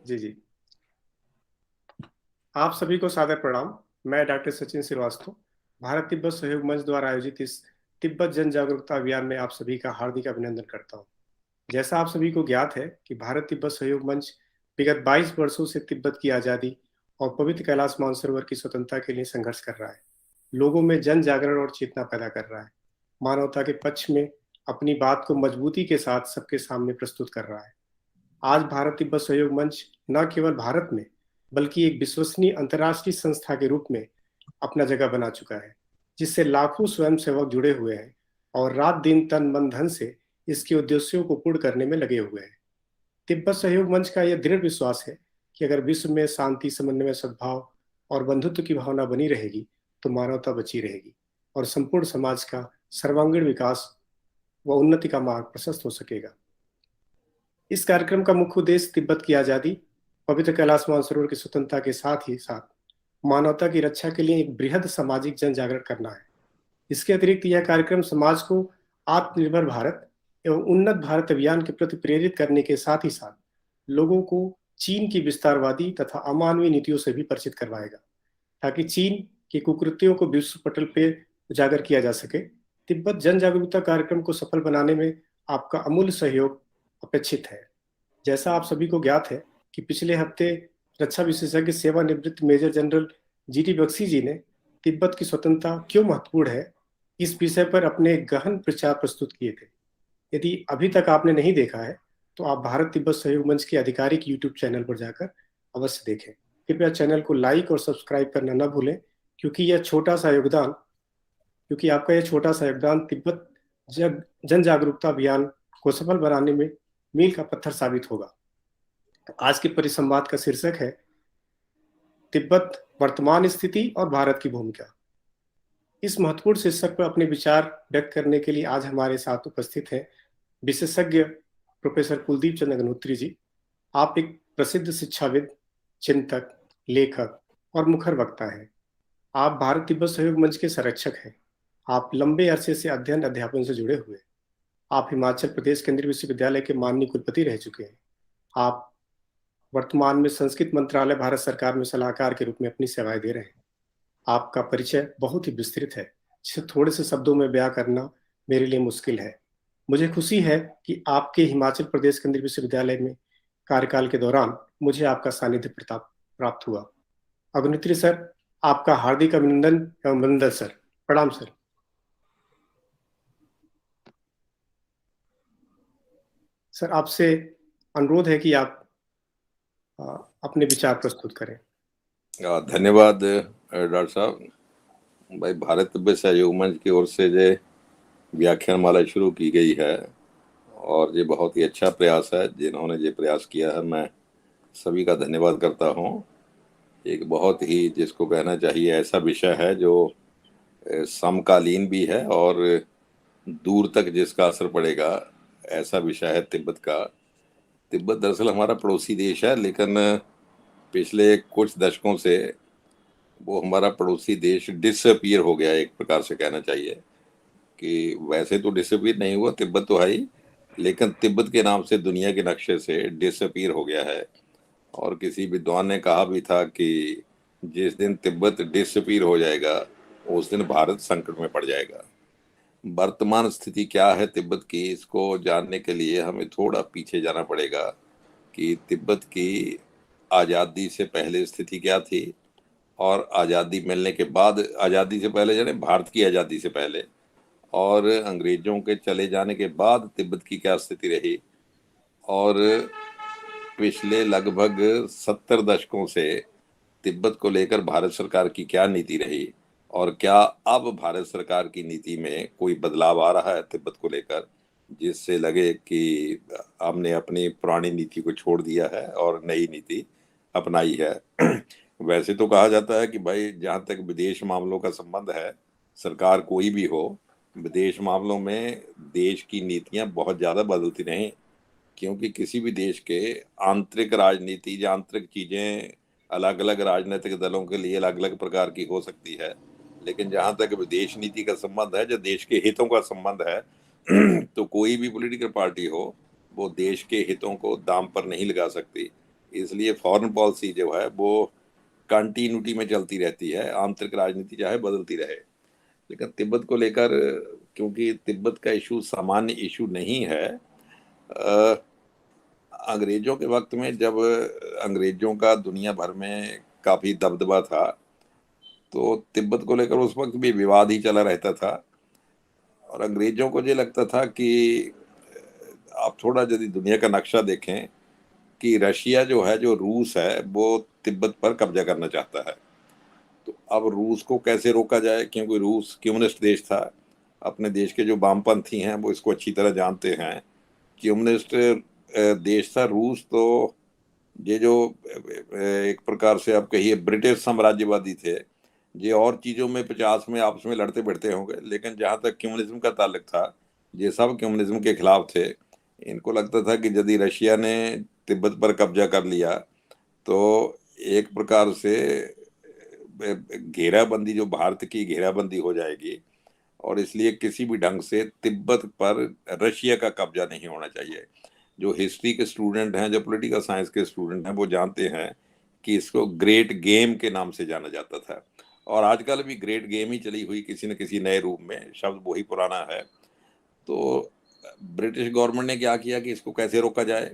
जी जी। आप सभी को सादर प्रणाम। मैं डॉक्टर सचिन श्रीवास्तव, भारत तिब्बत सहयोग मंच द्वारा आयोजित इस तिब्बत जन जागरूकता अभियान में आप सभी का हार्दिक अभिनंदन करता हूं। जैसा आप सभी को ज्ञात है कि भारत तिब्बत सहयोग मंच विगत 22 वर्षों से तिब्बत की आज़ादी और पवित्र कैलाश मानसरोवर की स्वतंत्रता के लिए संघर्ष कर रहा है, लोगों में जन जागरण और चेतना पैदा कर रहा है, मानवता के पक्ष में अपनी बात को मजबूती के साथ सबके सामने प्रस्तुत कर रहा है। आज भारत तिब्बत सहयोग मंच न केवल भारत में बल्कि एक विश्वसनीय अंतर्राष्ट्रीय संस्था के रूप में अपना जगह बना चुका है, जिससे लाखों स्वयंसेवक जुड़े हुए हैं और रात दिन तन मन धन से इसके उद्देश्यों को पूर्ण करने में लगे हुए हैं। तिब्बत सहयोग मंच का यह दृढ़ विश्वास है कि अगर विश्व में शांति, समन्वय, सद्भाव और बंधुत्व की भावना बनी रहेगी तो मानवता बची रहेगी और संपूर्ण समाज का सर्वांगीण विकास व उन्नति का मार्ग प्रशस्त हो सकेगा। इस कार्यक्रम का मुख्य उद्देश्य तिब्बत की आज़ादी, पवित्र कैलाश मानसरोवर की स्वतंत्रता के साथ ही साथ मानवता की रक्षा के लिए एक बृहद सामाजिक जन जागरण करना है। इसके अतिरिक्त यह कार्यक्रम समाज को आत्मनिर्भर भारत एवं उन्नत भारत अभियान के प्रति प्रेरित करने के साथ ही साथ लोगों को चीन की विस्तारवादी तथा अमानवीय नीतियों से भी परिचित करवाएगा, ताकि चीन के कुकृत्यों को विश्व पटल पर उजागर किया जा सके। तिब्बत जन जागरूकता कार्यक्रम को सफल बनाने में आपका अमूल्य सहयोग अपेक्षित है। जैसा आप सभी को ज्ञात है कि पिछले हफ्ते रक्षा विशेषज्ञ सेवानिवृत्त major general G T Bakshi ji ने तिब्बत की स्वतंत्रता क्यों महत्वपूर्ण है, इस विषय पर अपने गहन विचार प्रस्तुत किए थे। यदि अभी तक आपने नहीं देखा है तो आप भारत तिब्बत सहयोग मंच के आधिकारिक यूट्यूब चैनल पर जाकर अवश्य देखें। कृपया चैनल को लाइक और सब्सक्राइब करना न भूलें, क्योंकि यह छोटा सा योगदान क्योंकि आपका यह छोटा सा योगदान तिब्बत जन जागरूकता अभियान को सफल बनाने में मील का पत्थर साबित होगा। आज के परिसंवाद का शीर्षक है तिब्बत वर्तमान स्थिति और भारत की भूमिका। इस महत्वपूर्ण शीर्षक पर अपने विचार व्यक्त करने के लिए आज हमारे साथ उपस्थित हैं विशेषज्ञ प्रोफेसर कुलदीप चंद्र अग्निहोत्री जी। आप एक प्रसिद्ध शिक्षाविद, चिंतक, लेखक और मुखर वक्ता हैं। आप भारत तिब्बत सहयोग मंच के संरक्षक हैं। आप लंबे अरसे से अध्ययन अध्यापन से जुड़े हुए हैं। आप हिमाचल प्रदेश केंद्रीय विश्वविद्यालय के माननीय कुलपति रह चुके हैं। आप वर्तमान में संस्कृत मंत्रालय, भारत सरकार में सलाहकार के रूप में अपनी सेवाएं दे रहे हैं। आपका परिचय बहुत ही विस्तृत है, जिसे थोड़े से शब्दों में बयां करना मेरे लिए मुश्किल है। मुझे खुशी है कि आपके हिमाचल प्रदेश केंद्रीय विश्वविद्यालय में कार्यकाल के दौरान मुझे आपका सानिध्य प्रताप प्राप्त हुआ। अग्निहोत्री सर, आपका हार्दिक अभिनंदन एवं वंदन सर। प्रणाम सर। सर, आपसे अनुरोध है कि आप अपने विचार प्रस्तुत करें। धन्यवाद डॉक्टर साहब। भाई, भारत तिब्बत सहयोग मंच की ओर से जो व्याख्यानमाला शुरू की गई है और ये बहुत ही अच्छा प्रयास है। जिन्होंने ये प्रयास किया है, मैं सभी का धन्यवाद करता हूँ। एक बहुत ही, जिसको कहना चाहिए, ऐसा विषय है जो समकालीन भी है और दूर तक जिसका असर पड़ेगा, ऐसा विषय है तिब्बत का। तिब्बत दरअसल हमारा पड़ोसी देश है, लेकिन पिछले कुछ दशकों से वो हमारा पड़ोसी देश डिसअपीयर हो गया, एक प्रकार से कहना चाहिए। कि वैसे तो डिसअपीयर नहीं हुआ, तिब्बत तो है ही, लेकिन तिब्बत के नाम से दुनिया के नक्शे से डिसअपीयर हो गया है। और किसी विद्वान ने कहा भी था कि जिस दिन तिब्बत डिसअपीयर हो जाएगा उस दिन भारत संकट में पड़ जाएगा। वर्तमान स्थिति क्या है तिब्बत की, इसको जानने के लिए हमें थोड़ा पीछे जाना पड़ेगा कि तिब्बत की आज़ादी से पहले स्थिति क्या थी और आज़ादी मिलने के बाद, आज़ादी से पहले यानी भारत की आज़ादी से पहले, और अंग्रेजों के चले जाने के बाद तिब्बत की क्या स्थिति रही, और पिछले लगभग 70 दशकों से तिब्बत को लेकर भारत सरकार की क्या नीति रही, और क्या अब भारत सरकार की नीति में कोई बदलाव आ रहा है तिब्बत को लेकर, जिससे लगे कि हमने अपनी पुरानी नीति को छोड़ दिया है और नई नीति अपनाई है। वैसे तो कहा जाता है कि भाई, जहाँ तक विदेश मामलों का संबंध है, सरकार कोई भी हो, विदेश मामलों में देश की नीतियां बहुत ज़्यादा बदलती नहीं, क्योंकि किसी भी देश के आंतरिक राजनीति या आंतरिक चीज़ें अलग अलग राजनीतिक दलों के लिए अलग अलग प्रकार की हो सकती है, लेकिन जहाँ तक विदेश नीति का संबंध है, जो देश के हितों का संबंध है, तो कोई भी पॉलिटिकल पार्टी हो, वो देश के हितों को दांव पर नहीं लगा सकती। इसलिए फॉरेन पॉलिसी जो है वो कंटिन्यूटी में चलती रहती है, आंतरिक राजनीति चाहे बदलती रहे। लेकिन तिब्बत को लेकर, क्योंकि तिब्बत का इशू सामान्य इशू नहीं है, अंग्रेजों के वक्त में जब अंग्रेजों का दुनिया भर में काफी दबदबा था, तो तिब्बत को लेकर उस वक्त भी विवाद ही चला रहता था। और अंग्रेजों को ये लगता था कि आप थोड़ा यदि दुनिया का नक्शा देखें कि रशिया जो है, जो रूस है, वो तिब्बत पर कब्जा करना चाहता है। तो अब रूस को कैसे रोका जाए, क्योंकि रूस कम्युनिस्ट देश था। अपने देश के जो वामपंथी हैं वो इसको अच्छी तरह जानते हैं। कम्युनिस्ट देश था रूस, तो ये जो एक प्रकार से आप कहिए ब्रिटिश साम्राज्यवादी थे, ये और चीजों में 50 में आपस में लड़ते भिड़ते होंगे, लेकिन जहां तक कम्युनिज्म का ताल्लुक था, ये सब कम्युनिज्म के खिलाफ थे। इनको लगता था कि यदि रशिया ने तिब्बत पर कब्जा कर लिया तो एक प्रकार से घेराबंदी, जो भारत की घेराबंदी हो जाएगी, और इसलिए किसी भी ढंग से तिब्बत पर रशिया का कब्जा नहीं होना चाहिए। जो हिस्ट्री के स्टूडेंट हैं, जो पॉलिटिकल साइंस के स्टूडेंट हैं, वो जानते हैं कि इसको ग्रेट गेम के नाम से जाना जाता था, और आजकल भी ग्रेट गेम ही चली हुई किसी न किसी नए रूप में, शब्द वही पुराना है। तो ब्रिटिश गवर्नमेंट ने क्या किया कि इसको कैसे रोका जाए,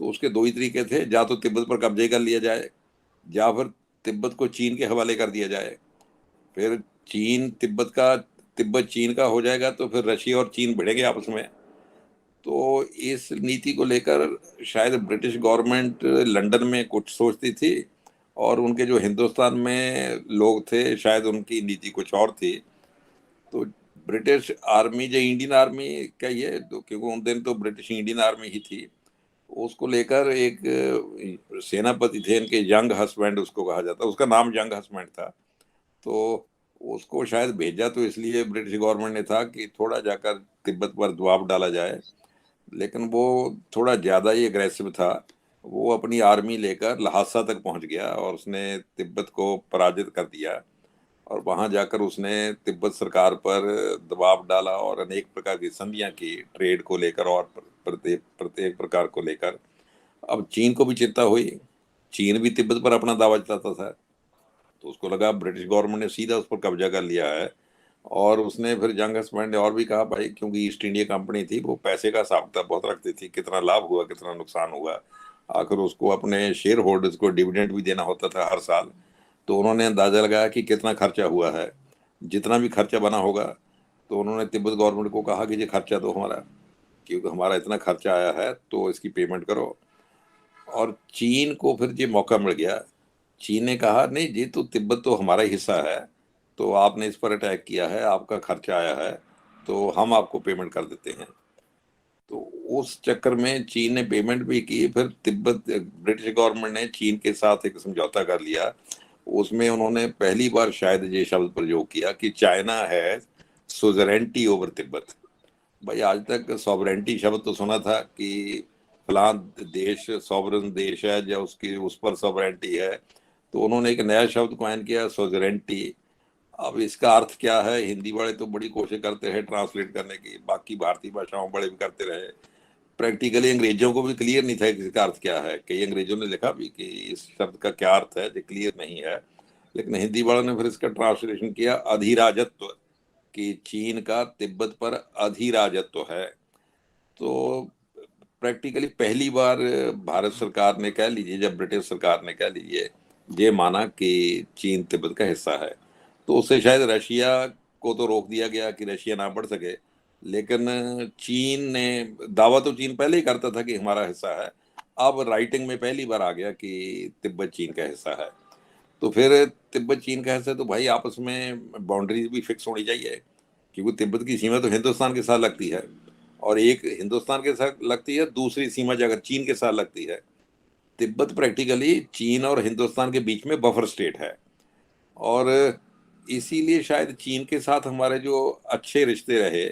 तो उसके दो ही तरीके थे, या तो तिब्बत पर कब्जे कर लिया जाए, या फिर तिब्बत को चीन के हवाले कर दिया जाए। फिर तिब्बत चीन का हो जाएगा तो फिर रशिया और चीन भिड़ेंगे आपस में। तो इस नीति को लेकर शायद ब्रिटिश गवर्नमेंट लंदन में कुछ सोचती थी, और उनके जो हिंदुस्तान में लोग थे शायद उनकी नीति कुछ और थी। तो ब्रिटिश आर्मी, जो इंडियन आर्मी का ही है, तो क्योंकि उन दिन तो ब्रिटिश इंडियन आर्मी ही थी, उसको लेकर एक सेनापति थे इनके, यंग हस्बैंड उसको कहा जाता, उसका नाम यंग हस्बैंड था। तो उसको शायद भेजा तो इसलिए ब्रिटिश गवर्नमेंट ने था कि थोड़ा जाकर तिब्बत पर दबाव डाला जाए, लेकिन वो थोड़ा ज़्यादा ही अग्रेसिव था। वो अपनी आर्मी लेकर लहासा तक पहुंच गया और उसने तिब्बत को पराजित कर दिया, और वहां जाकर उसने तिब्बत सरकार पर दबाव डाला और अनेक प्रकार की संधियां की, ट्रेड को लेकर और प्रत्येक प्रत्येक प्रकार को लेकर। अब चीन को भी चिंता हुई, चीन भी तिब्बत पर अपना दावा जताता था, तो उसको लगा ब्रिटिश गवर्नमेंट ने सीधा उस पर कब्जा कर लिया है। और उसने फिर जंग हस्बैंड ने और भी कहा भाई, क्योंकि ईस्ट इंडिया कंपनी थी, वो पैसे का हिसाब किताब बहुत रखती थी, कितना लाभ हुआ कितना नुकसान हुआ, आखिर उसको अपने शेयर होल्डर्स को डिविडेंड भी देना होता था हर साल। तो उन्होंने अंदाजा लगाया कि कितना खर्चा हुआ है, जितना भी खर्चा बना होगा, तो उन्होंने तिब्बत गवर्नमेंट को कहा कि ये खर्चा तो हमारा, क्योंकि हमारा इतना खर्चा आया है तो इसकी पेमेंट करो। और चीन को फिर ये मौका मिल गया, चीन ने कहा नहीं जी, तो तिब्बत तो हमारा ही हिस्सा है, तो आपने इस पर अटैक किया है, आपका खर्चा आया है, तो हम आपको पेमेंट कर देते हैं। तो उस चक्कर में चीन ने पेमेंट भी की। फिर तिब्बत, ब्रिटिश गवर्नमेंट ने चीन के साथ एक समझौता कर लिया। उसमें उन्होंने पहली बार शायद ये शब्द प्रयोग किया कि चाइना है सोजरेंटी ओवर तिब्बत। भाई आज तक सॉवरेंटी शब्द तो सुना था कि फलां देश सॉवरन देश है, या उसकी उस पर सॉवरेंटी है, तो उन्होंने एक नया शब्द कॉइन किया, सोजरेंटी। अब इसका अर्थ क्या है, हिंदी वाले तो बड़ी कोशिश करते हैं ट्रांसलेट करने की, बाकी भारतीय भाषाओं बड़े भी करते रहे, प्रैक्टिकली अंग्रेजों को भी क्लियर नहीं था कि इसका अर्थ क्या है। कई अंग्रेजों ने लिखा भी कि इस शब्द का क्या अर्थ है, जो क्लियर नहीं है, लेकिन हिंदी वालों ने फिर इसका ट्रांसलेशन किया अधिराजत्व, कि चीन का तिब्बत पर अधिराजत्व है। तो प्रैक्टिकली पहली बार भारत सरकार ने कह लीजिए, जब ब्रिटिश सरकार ने कह लीजिए ये माना कि चीन तिब्बत का हिस्सा है, तो उससे शायद रशिया को तो रोक दिया गया कि रशिया ना बढ़ सके, लेकिन चीन ने, दावा तो चीन पहले ही करता था कि हमारा हिस्सा है, अब राइटिंग में पहली बार आ गया कि तिब्बत चीन का हिस्सा है। तो फिर तिब्बत चीन का हिस्सा है, तो भाई आपस में बाउंड्रीज भी फिक्स होनी चाहिए, क्योंकि तिब्बत की सीमा तो हिंदुस्तान के साथ लगती है, और एक हिंदुस्तान के साथ लगती है, दूसरी सीमा जो अगर चीन के साथ लगती है। तिब्बत प्रैक्टिकली चीन और हिंदुस्तान के बीच में बफर स्टेट है, और इसीलिए शायद चीन के साथ हमारे जो अच्छे रिश्ते रहे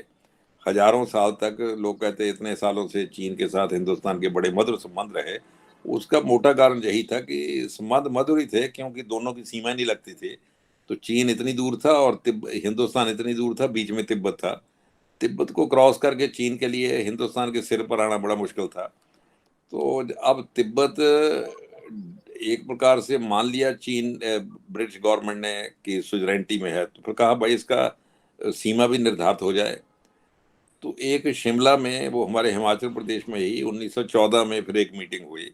हजारों साल तक, लोग कहते हैं इतने सालों से चीन के साथ हिंदुस्तान के बड़े मधुर संबंध रहे, उसका मोटा कारण यही था कि संबंध मधुर ही थे, क्योंकि दोनों की सीमा नहीं लगती थी। तो चीन इतनी दूर था और हिंदुस्तान इतनी दूर था, बीच में तिब्बत था। तिब्बत को क्रॉस करके चीन के लिए हिंदुस्तान के सिर पर आना बड़ा मुश्किल था। तो अब तिब्बत एक प्रकार से मान लिया चीन, ब्रिटिश गवर्नमेंट ने कि सुजरेंटी में है, तो फिर कहा भाई इसका सीमा भी निर्धारित हो जाए। तो एक शिमला में, वो हमारे हिमाचल प्रदेश में ही 1914 में फिर एक मीटिंग हुई।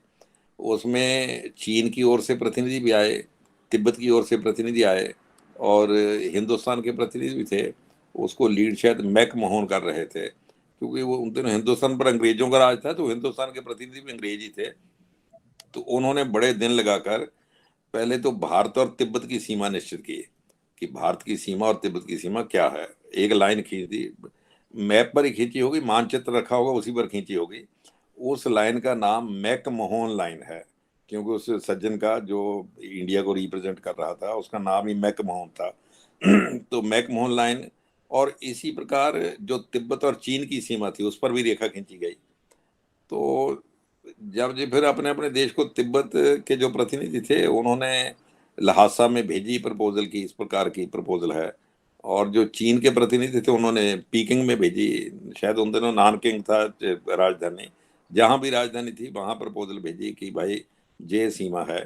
उसमें चीन की ओर से प्रतिनिधि भी आए, तिब्बत की ओर से प्रतिनिधि आए, और हिंदुस्तान के प्रतिनिधि भी थे। उसको लीड शायद मैक मोहन कर रहे थे, क्योंकि वो उन दिनों हिंदुस्तान पर अंग्रेजों का राज था, तो हिंदुस्तान के प्रतिनिधि भी अंग्रेज ही थे। तो उन्होंने बड़े दिन लगाकर पहले तो भारत और तिब्बत की सीमा निश्चित की, कि भारत की सीमा और तिब्बत की सीमा क्या है। एक लाइन खींच दी, मैप पर ही खींची होगी, मानचित्र रखा होगा उसी पर खींची होगी। उस लाइन का नाम मैक मोहन लाइन है, क्योंकि उस सज्जन का जो इंडिया को रिप्रेजेंट कर रहा था उसका नाम ही मैक मोहन था। तो मैक मोहन लाइन। और इसी प्रकार जो तिब्बत और चीन की सीमा थी उस पर भी रेखा खींची गई। तो जब जी फिर अपने अपने देश को, तिब्बत के जो प्रतिनिधि थे उन्होंने लहासा में भेजी प्रपोजल की, इस प्रकार की प्रपोजल है। और जो चीन के प्रतिनिधि थे उन्होंने पीकिंग में भेजी, शायद उन दिनों नानकिंग था राजधानी, जहां भी राजधानी थी वहां प्रपोजल भेजी कि भाई ये सीमा है।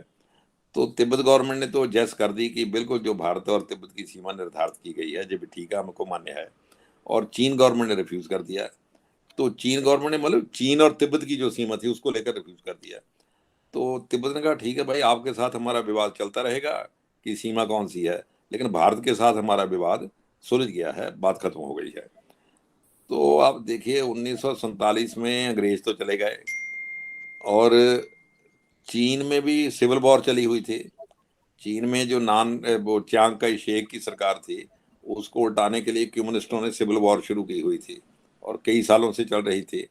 तो तिब्बत गवर्नमेंट ने तो जैस कर दी कि बिल्कुल जो भारत और तिब्बत की सीमा निर्धारित की गई है, जो भी ठीक है, हमको मान्य है। और चीन गवर्नमेंट ने रिफ्यूज कर दिया। तो चीन गवर्नमेंट ने, मतलब चीन और तिब्बत की जो सीमा थी उसको लेकर रिफ्यूज कर दिया। तो तिब्बत ने कहा ठीक है भाई, आपके साथ हमारा विवाद चलता रहेगा कि सीमा कौन सी है, लेकिन भारत के साथ हमारा विवाद सुलझ गया है, बात खत्म हो गई है। तो आप देखिए 1947 में अंग्रेज तो चले गए, और चीन में भी सिविल वॉर चली हुई थी। चीन में जो वो चियांग काई शेक की सरकार थी, उसको उल्टाने के लिए कम्युनिस्टों ने सिविल वॉर शुरू की हुई थी, और कई सालों से चल रही थी।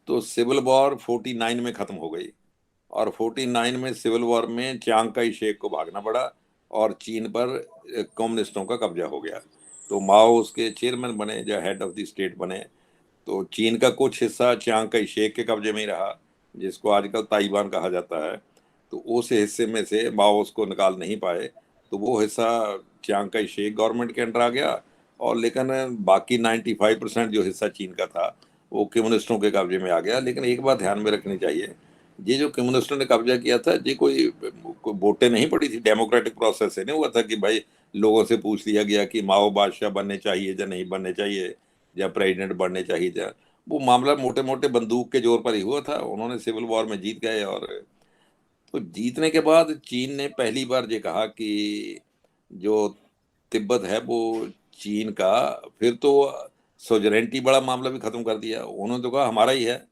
तो सिविल वॉर 49 में खत्म हो गई, और 49 में सिविल वॉर में चियांग काई शेक को भागना पड़ा, और चीन पर कम्युनिस्टों का कब्जा हो गया। तो माओ उसके चेयरमैन बने, जो हेड ऑफ द स्टेट बने। तो चीन का कुछ हिस्सा चियांग काई शेक के कब्जे में ही रहा, जिसको आजकल ताइवान कहा जाता है। तो उस हिस्से में से माओ उसको निकाल नहीं पाए, तो वो हिस्सा चियांग काई शेक गवर्नमेंट के अंडर आ गया। और लेकिन बाकी 95% जो हिस्सा चीन का था वो कम्युनिस्टों के कब्जे में आ गया। लेकिन एक बात ध्यान में रखनी चाहिए, ये जो कम्युनिस्टों ने कब्जा किया था, ये कोई वोटें नहीं पड़ी थी, डेमोक्रेटिक प्रोसेस से नहीं हुआ था कि भाई लोगों से पूछ लिया गया कि माओ बादशाह बनने चाहिए या नहीं बनने चाहिए, या प्रेसिडेंट बनने चाहिए या। वो मामला मोटे मोटे बंदूक के जोर पर ही हुआ था। उन्होंने सिविल वॉर में जीत गए, और तो जीतने के बाद चीन ने पहली बार ये कहा कि जो तिब्बत है वो चीन का। फिर तो सोवरेंटी बड़ा मामला भी खत्म कर दिया। उन्होंने तो कहा हमारा ही है,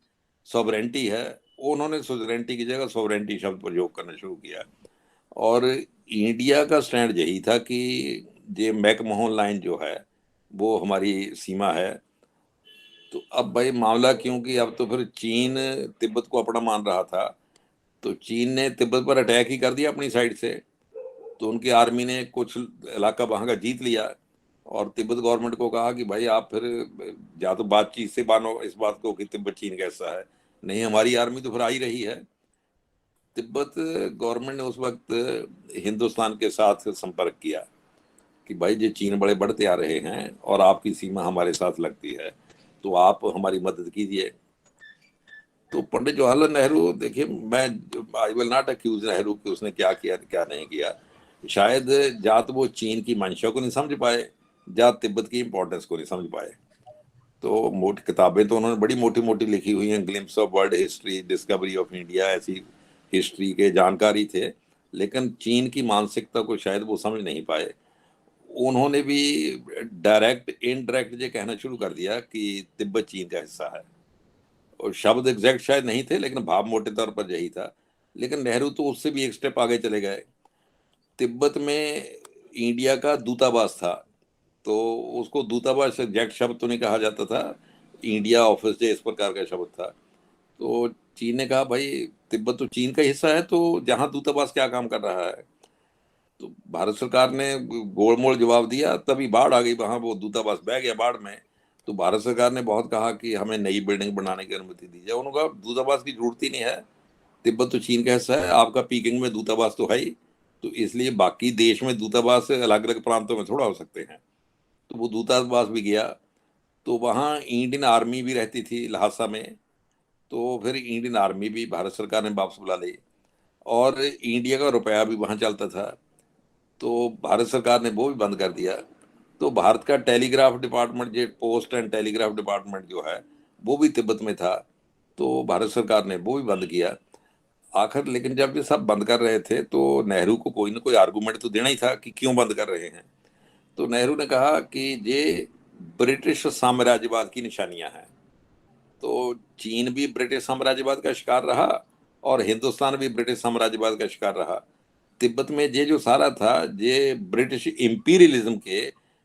सॉवरेंटी है। उन्होंने सोवरेंटी की जगह सॉवरेंटी शब्द प्रयोग करना शुरू किया। और इंडिया का स्टैंड यही था कि ये मैकमोहन लाइन जो है वो हमारी सीमा है। तो अब भाई मामला, क्योंकि अब तो फिर चीन तिब्बत को अपना मान रहा था, तो चीन ने तिब्बत पर अटैक ही कर दिया अपनी साइड से। तो उनकी आर्मी ने कुछ इलाका वहाँ का जीत लिया, और तिब्बत गवर्नमेंट को कहा कि भाई आप फिर या तो बातचीत से मानो इस बात को कि तिब्बत चीन कैसा है, नहीं हमारी आर्मी तो फिर आ ही रही है। तिब्बत गवर्नमेंट ने उस वक्त हिंदुस्तान के साथ संपर्क किया कि भाई ये चीन बड़े बढ़ते आ रहे हैं और आपकी सीमा हमारे साथ लगती है, तो आप हमारी मदद कीजिए। तो पंडित जवाहरलाल नेहरू, देखिए मैं, I will not accuse Nehru कि उसने क्या किया क्या नहीं किया। शायद या तो वो चीन की मंशा को नहीं समझ पाए, या तिब्बत की इंपॉर्टेंस को नहीं समझ पाए। तो मोटी किताबें तो उन्होंने बड़ी मोटी मोटी लिखी हुई हैं, glimpse of world history, discovery of India, ऐसी हिस्ट्री के जानकारी थे। लेकिन चीन की मानसिकता को शायद वो समझ नहीं पाए। उन्होंने भी डायरेक्ट इनडायरेक्ट ये कहना शुरू कर दिया कि तिब्बत चीन का हिस्सा है। और शब्द एग्जैक्ट शायद नहीं थे, लेकिन भाव मोटे तौर पर यही था। लेकिन नेहरू तो उससे भी एक स्टेप आगे चले गए। तिब्बत में इंडिया का दूतावास था, तो उसको दूतावास एग्जैक्ट शब्द तो नहीं कहा जाता था, इंडिया ऑफिस जो इस प्रकार का शब्द था। तो चीन ने कहा भाई तिब्बत तो चीन का हिस्सा है, तो जहाँ दूतावास क्या काम कर रहा है। तो भारत सरकार ने गोलमोल जवाब दिया, तभी बाढ़ आ गई वहां, वो दूतावास बह गया बाढ़ में। तो भारत सरकार ने बहुत कहा कि हमें नई बिल्डिंग बनाने की अनुमति दी जाए। उन्होंने कहा दूतावास की जरूरत ही नहीं है, तिब्बत तो चीन का हिस्सा है, आपका पीकिंग में दूतावास तो है ही, तो इसलिए बाकी देश में दूतावास अलग अलग प्रांतों में थोड़ा हो सकते हैं। तो वो दूतावास भी गया। तो वहाँ इंडियन आर्मी भी रहती थी लहासा में। तो फिर इंडियन आर्मी भी भारत सरकार ने वापस बुला ली, और इंडिया का रुपया भी वहाँ चलता था, तो भारत सरकार ने वो भी बंद कर दिया। तो भारत का टेलीग्राफ डिपार्टमेंट, जो पोस्ट एंड टेलीग्राफ डिपार्टमेंट जो है, वो भी तिब्बत में था, तो भारत सरकार ने वो भी बंद किया आखिर। लेकिन जब ये सब बंद कर रहे थे तो नेहरू को कोई ना कोई आर्गूमेंट तो देना ही था कि क्यों बंद कर रहे हैं। तो नेहरू ने कहा कि ये ब्रिटिश साम्राज्यवाद की निशानियां हैं। तो चीन भी ब्रिटिश साम्राज्यवाद का शिकार रहा और हिंदुस्तान भी ब्रिटिश साम्राज्यवाद का शिकार रहा। तिब्बत में ये जो सारा था, ये ब्रिटिश इंपीरियलिज्म के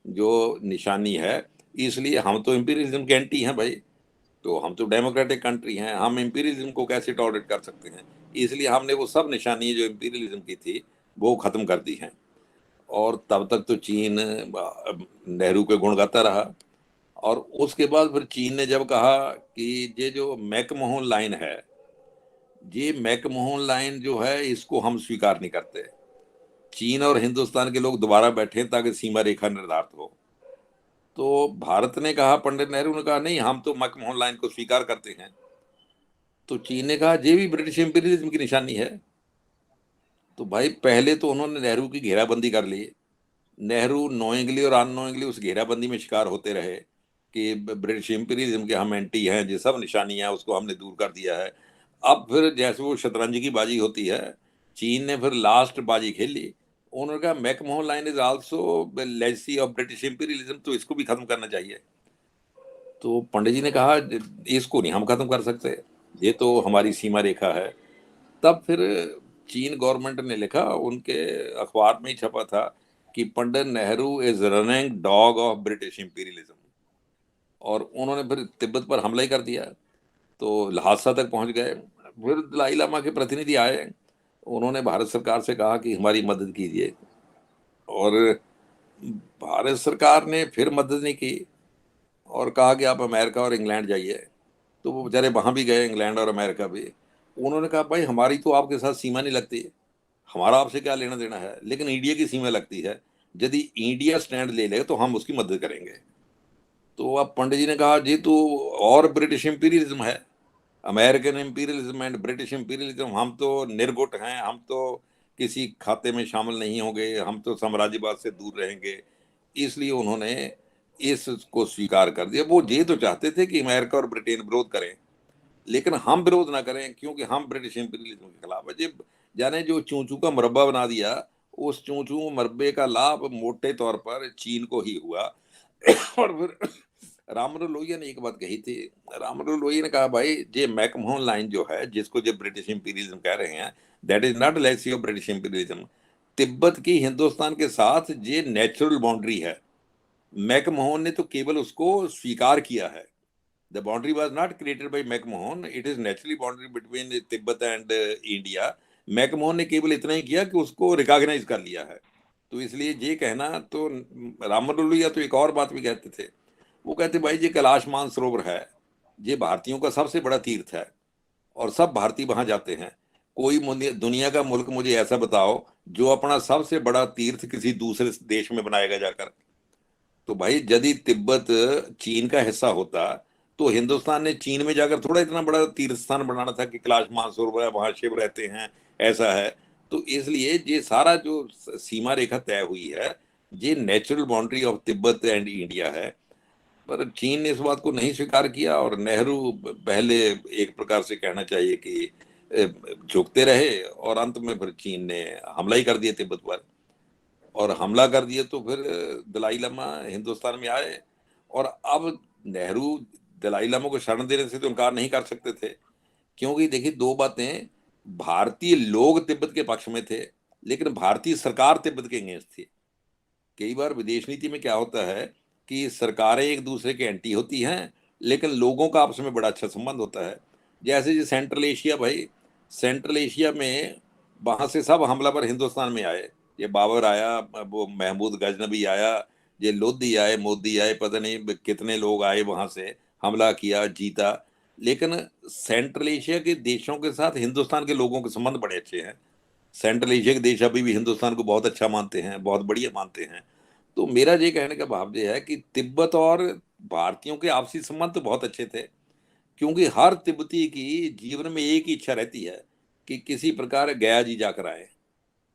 जो निशानी है। इसलिए हम तो इंपीरियलिज्म के एंटी हैं भाई, तो हम तो डेमोक्रेटिक कंट्री हैं, हम इंपीरियलिज्म को कैसे टॉलरेट कर सकते हैं। इसलिए हमने वो सब निशानी जो इंपीरियलिज्म की थी वो खत्म कर दी हैं। और तब तक तो चीन नेहरू के गुण गाता रहा। और उसके बाद फिर चीन ने जब कहा कि ये जो मैकमोहन लाइन है, ये मैकमोहन लाइन जो है इसको हम स्वीकार नहीं करते, चीन और हिंदुस्तान के लोग दोबारा बैठे ताकि सीमा रेखा निर्धारित हो। तो भारत ने कहा, पंडित नेहरू ने कहा नहीं, हम तो मैकमोहन लाइन को स्वीकार करते हैं। तो चीन ने कहा ये भी ब्रिटिश इंपीरियलिज्म की निशानी है। तो भाई पहले तो उन्होंने नेहरू की घेराबंदी कर ली। नेहरू नोइंगली और अननोइंगली उस घेराबंदी में शिकार होते रहे कि ब्रिटिश इंपीरियलिज्म के हम एंटी हैं, ये सब निशानियां उसको हमने दूर कर दिया है। अब फिर जैसे वो शतरंज की बाजी होती है, चीन ने फिर लास्ट बाजी खेली। उन्होंने कहा McMahon line is also legacy of British imperialism, तो इसको भी खत्म करना चाहिए। तो पंडित जी ने कहा इसको नहीं हम खत्म कर सकते, ये तो हमारी सीमा रेखा है। तब फिर चीन गवर्नमेंट ने लिखा, उनके अखबार में ही छपा था कि Pandit Nehru is running dog of British imperialism. और उन्होंने फिर तिब्बत पर हमला ही कर दिया, तो लहासा तक पहुंच गए। फिर दलाई लामा के प्रतिनिधि आए, उन्होंने भारत सरकार से कहा कि हमारी मदद कीजिए, और भारत सरकार ने फिर मदद नहीं की और कहा कि आप अमेरिका और इंग्लैंड जाइए। तो वो बेचारे वहां भी गए, इंग्लैंड और अमेरिका भी। उन्होंने कहा भाई हमारी तो आपके साथ सीमा नहीं लगती, हमारा आपसे क्या लेना देना है, लेकिन इंडिया की सीमा लगती है, यदि इंडिया स्टैंड ले ले तो हम उसकी मदद करेंगे। तो अब पंडित जी ने कहा जी तो और ब्रिटिश इंपीरियलिज्म है, American imperialism and British imperialism, हम तो निर्गुट हैं, हम तो किसी खाते में शामिल नहीं होंगे, हम तो साम्राज्यवाद से दूर रहेंगे। इसलिए उन्होंने इसको स्वीकार कर दिया। वो ये तो चाहते थे कि अमेरिका और ब्रिटेन विरोध करें, लेकिन हम विरोध ना करें क्योंकि हम ब्रिटिश इंपीरियलिज्म के खिलाफ है। जी जाने जो चूचू का मुरब्बा बना दिया, उस चूचू मुरब्बे का लाभ मोटे तौर पर चीन को ही हुआ। और फिर राममनोहर लोहिया ने एक बात कही थी। राममनोहर लोहिया ने कहा भाई ये मैकमोहन लाइन जो है, जिसको जो ब्रिटिश इंपीरियलिज्म कह रहे हैं, that is not legacy of British imperialism. Tibet की हिंदुस्तान के साथ ये नेचुरल बाउंड्री है। मैकमोहन ने तो केवल उसको स्वीकार किया है। The boundary was not created by McMahon, it is naturally boundary between Tibet and India. McMahon ने केवल इतना ही किया कि उसको रिकॉग्नाइज कर लिया है। तो इसलिए ये कहना, तो राममनोहर लोहिया तो एक और बात भी कहते थे। वो कहते भाई ये कैलाश मानसरोवर है, ये भारतीयों का सबसे बड़ा तीर्थ है और सब भारतीय वहां जाते हैं। कोई दुनिया का मुल्क मुझे ऐसा बताओ जो अपना सबसे बड़ा तीर्थ किसी दूसरे देश में बनाएगा जाकर। तो भाई यदि तिब्बत चीन का हिस्सा होता तो हिंदुस्तान ने चीन में जाकर थोड़ा इतना बड़ा तीर्थ स्थान बनाना था कि कैलाश मानसरोवर है, वहां शिव रहते हैं, ऐसा है। तो इसलिए ये सारा जो सीमा रेखा तय हुई है, ये natural boundary of Tibet and India है। पर चीन ने इस बात को नहीं स्वीकार किया और नेहरू पहले एक प्रकार से कहना चाहिए कि झुकते रहे, और अंत में फिर चीन ने हमला ही कर दिया तिब्बत पर। और हमला कर दिया तो फिर दलाई लामा हिंदुस्तान में आए। और अब नेहरू दलाई लामा को शरण देने से तो इनकार नहीं कर सकते थे, क्योंकि देखिए दो बातें, भारतीय लोग तिब्बत के पक्ष में थे लेकिन भारतीय सरकार तिब्बत के अगेंस्ट थी। कई बार विदेश नीति में क्या होता है कि सरकारें एक दूसरे के एंटी होती हैं लेकिन लोगों का आपस में बड़ा अच्छा संबंध होता है। जैसे जी सेंट्रल एशिया भाई, सेंट्रल एशिया में वहां से सब हमलावर हिंदुस्तान में आए। ये बाबर आया, वो महमूद गजनबी आया, ये लोधी आए, मोदी आए, पता नहीं कितने लोग आए, वहां से हमला किया, जीता। लेकिन सेंट्रल एशिया के देशों के साथ हिंदुस्तान के लोगों के संबंध बड़े अच्छे हैं। सेंट्रल एशिया के देश अभी भी हिंदुस्तान को बहुत अच्छा मानते हैं, बहुत बढ़िया मानते हैं। तो मेरा ये कहने का भाव ये है कि तिब्बत और भारतीयों के आपसी संबंध तो बहुत अच्छे थे, क्योंकि हर तिब्बती की जीवन में एक ही इच्छा रहती है कि किसी प्रकार गया जी जाकर आए,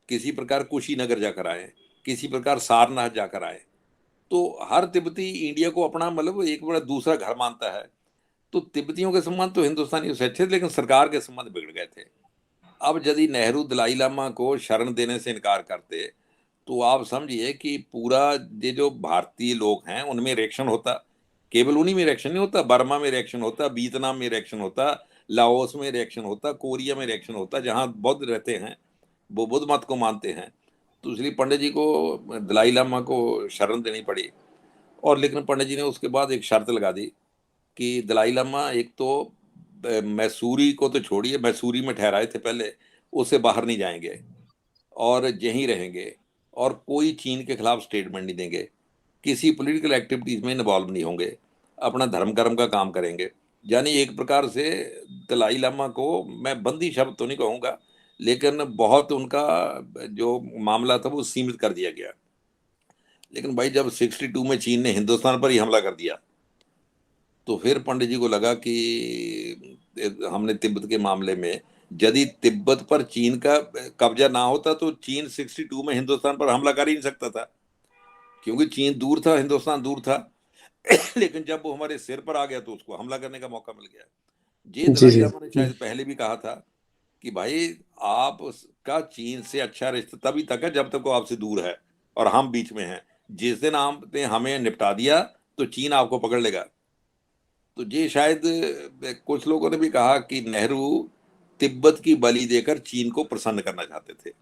किसी प्रकार कुशीनगर जाकर आए, किसी प्रकार सारनाथ जाकर आए। तो हर तिब्बती इंडिया को अपना मतलब एक बड़ा दूसरा घर मानता है। तो तिब्बतियों के संबंध तो हिंदुस्तानियों से अच्छे थे, लेकिन सरकार के संबंध बिगड़ गए थे। अब यदि नेहरू दलाई लामा को शरण देने से इनकार करते, तो आप समझिए कि पूरा ये जो भारतीय लोग हैं उनमें रिएक्शन होता। केवल उन्हीं में रिएक्शन नहीं होता, बर्मा में रिएक्शन होता, वियतनाम में रिएक्शन होता, लाओस में रिएक्शन होता, कोरिया में रिएक्शन होता, जहाँ बौद्ध रहते हैं वो बुद्ध मत को मानते हैं। तो इसलिए पंडित जी को दलाई लामा को शरण देनी पड़ी। और लेकिन पंडित जी ने उसके बाद एक शर्त लगा दी कि दलाई लामा एक तो मैसूरी को तो छोड़िए, मैसूरी में ठहराए थे पहले, उससे बाहर नहीं जाएंगे और यहीं रहेंगे, और कोई चीन के खिलाफ स्टेटमेंट नहीं देंगे, किसी पॉलिटिकल एक्टिविटीज में इन्वॉल्व नहीं होंगे, अपना धर्म कर्म का काम करेंगे। यानी एक प्रकार से दलाई लामा को मैं बंदी शब्द तो नहीं कहूँगा, लेकिन बहुत उनका जो मामला था वो सीमित कर दिया गया। लेकिन भाई जब 62 में चीन ने हिंदुस्तान पर ही हमला कर दिया, तो फिर पंडित जी को लगा कि हमने तिब्बत के मामले में, यदि तिब्बत पर चीन का कब्जा ना होता तो चीन 62 में हिंदुस्तान पर हमला कर ही नहीं सकता था, क्योंकि चीन दूर था, हिंदुस्तान दूर था। लेकिन जब वो हमारे सिर पर आ गया तो उसको हमला करने का मौका मिल गया। ये जी दलाई जी। लामा ने शायद पहले भी कहा था कि भाई आपका चीन से अच्छा रिश्ता तभी तक है जब तक वो आपसे दूर है और हम बीच में हैं। जिस दिन आपने हमें निपटा दिया तो चीन आपको पकड़ लेगा। तो ये शायद कुछ लोगों ने भी कहा कि नेहरू तिब्बत की बलि देकर चीन को प्रसन्न करना चाहते थे,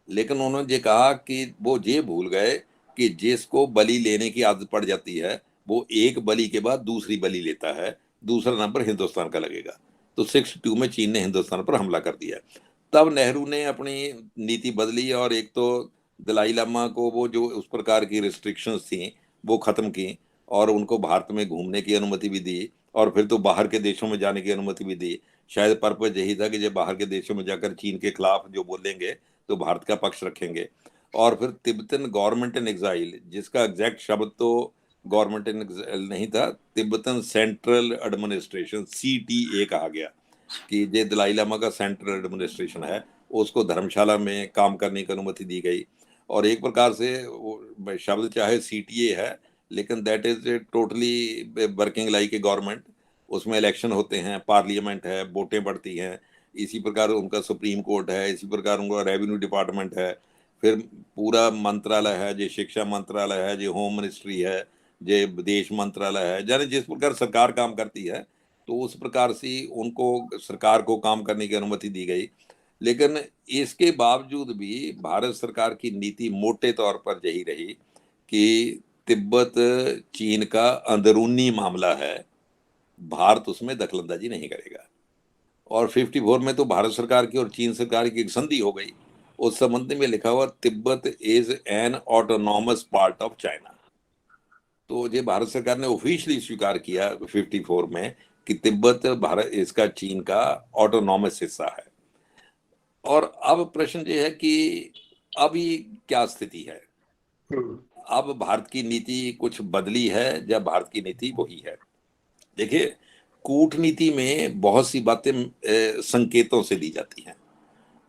लेकिन उन्होंने ये कहा कि वो ये भूल गए कि जिसको बलि लेने की आदत पड़ जाती है वो एक बलि के बाद दूसरी बलि लेता है, दूसरा नंबर हिंदुस्तान का लगेगा। तो 62 में चीन ने हिंदुस्तान पर हमला कर दिया। तब नेहरू ने अपनी नीति बदली और एक तो दलाई लामा को वो जो उस प्रकार की रिस्ट्रिक्शंस थी वो खत्म की, और उनको भारत में घूमने की अनुमति भी दी, और फिर तो बाहर के देशों में जाने की अनुमति भी दी। शायद पर्पज यही था कि जब बाहर के देशों में जाकर चीन के खिलाफ जो बोलेंगे तो भारत का पक्ष रखेंगे। और फिर तिब्बतन गवर्नमेंट इन एग्जाइल, जिसका एग्जैक्ट शब्द तो गवर्नमेंट इन एग्जाइल नहीं था, तिब्बतन सेंट्रल एडमिनिस्ट्रेशन CTA कहा गया कि ये दलाई लामा का सेंट्रल एडमिनिस्ट्रेशन है, उसको धर्मशाला में काम करने की अनुमति दी गई। और एक प्रकार से शब्द चाहे CTA है, लेकिन that is totally working like a government. उसमें इलेक्शन होते हैं, पार्लियामेंट है, वोटें पड़ती हैं, इसी प्रकार उनका सुप्रीम कोर्ट है, इसी प्रकार उनका रेवेन्यू डिपार्टमेंट है, फिर पूरा मंत्रालय है, जो शिक्षा मंत्रालय है, जो होम मिनिस्ट्री है, जो विदेश मंत्रालय है, यानी जिस प्रकार सरकार काम करती है तो उस प्रकार से उनको सरकार को काम करने की अनुमति दी गई। लेकिन इसके बावजूद भी भारत सरकार की नीति मोटे तौर पर यही रही कि तिब्बत चीन का अंदरूनी मामला है, भारत उसमें दखलंदाजी नहीं करेगा। और 54 में तो भारत सरकार की और चीन सरकार की एक संधि हो गई। उस संबंध में लिखा हुआ Tibet is an autonomous part of China. तो ये भारत सरकार ने ऑफिशियली स्वीकार किया 54 में कि तिब्बत भारत इसका चीन का ऑटोनॉमस हिस्सा है। और अब प्रश्न ये है कि अभी क्या स्थिति है। अब भारत की नीति कुछ बदली है या भारत की नीति वही है। देखिए, कूटनीति में बहुत सी बातें संकेतों से दी जाती हैं।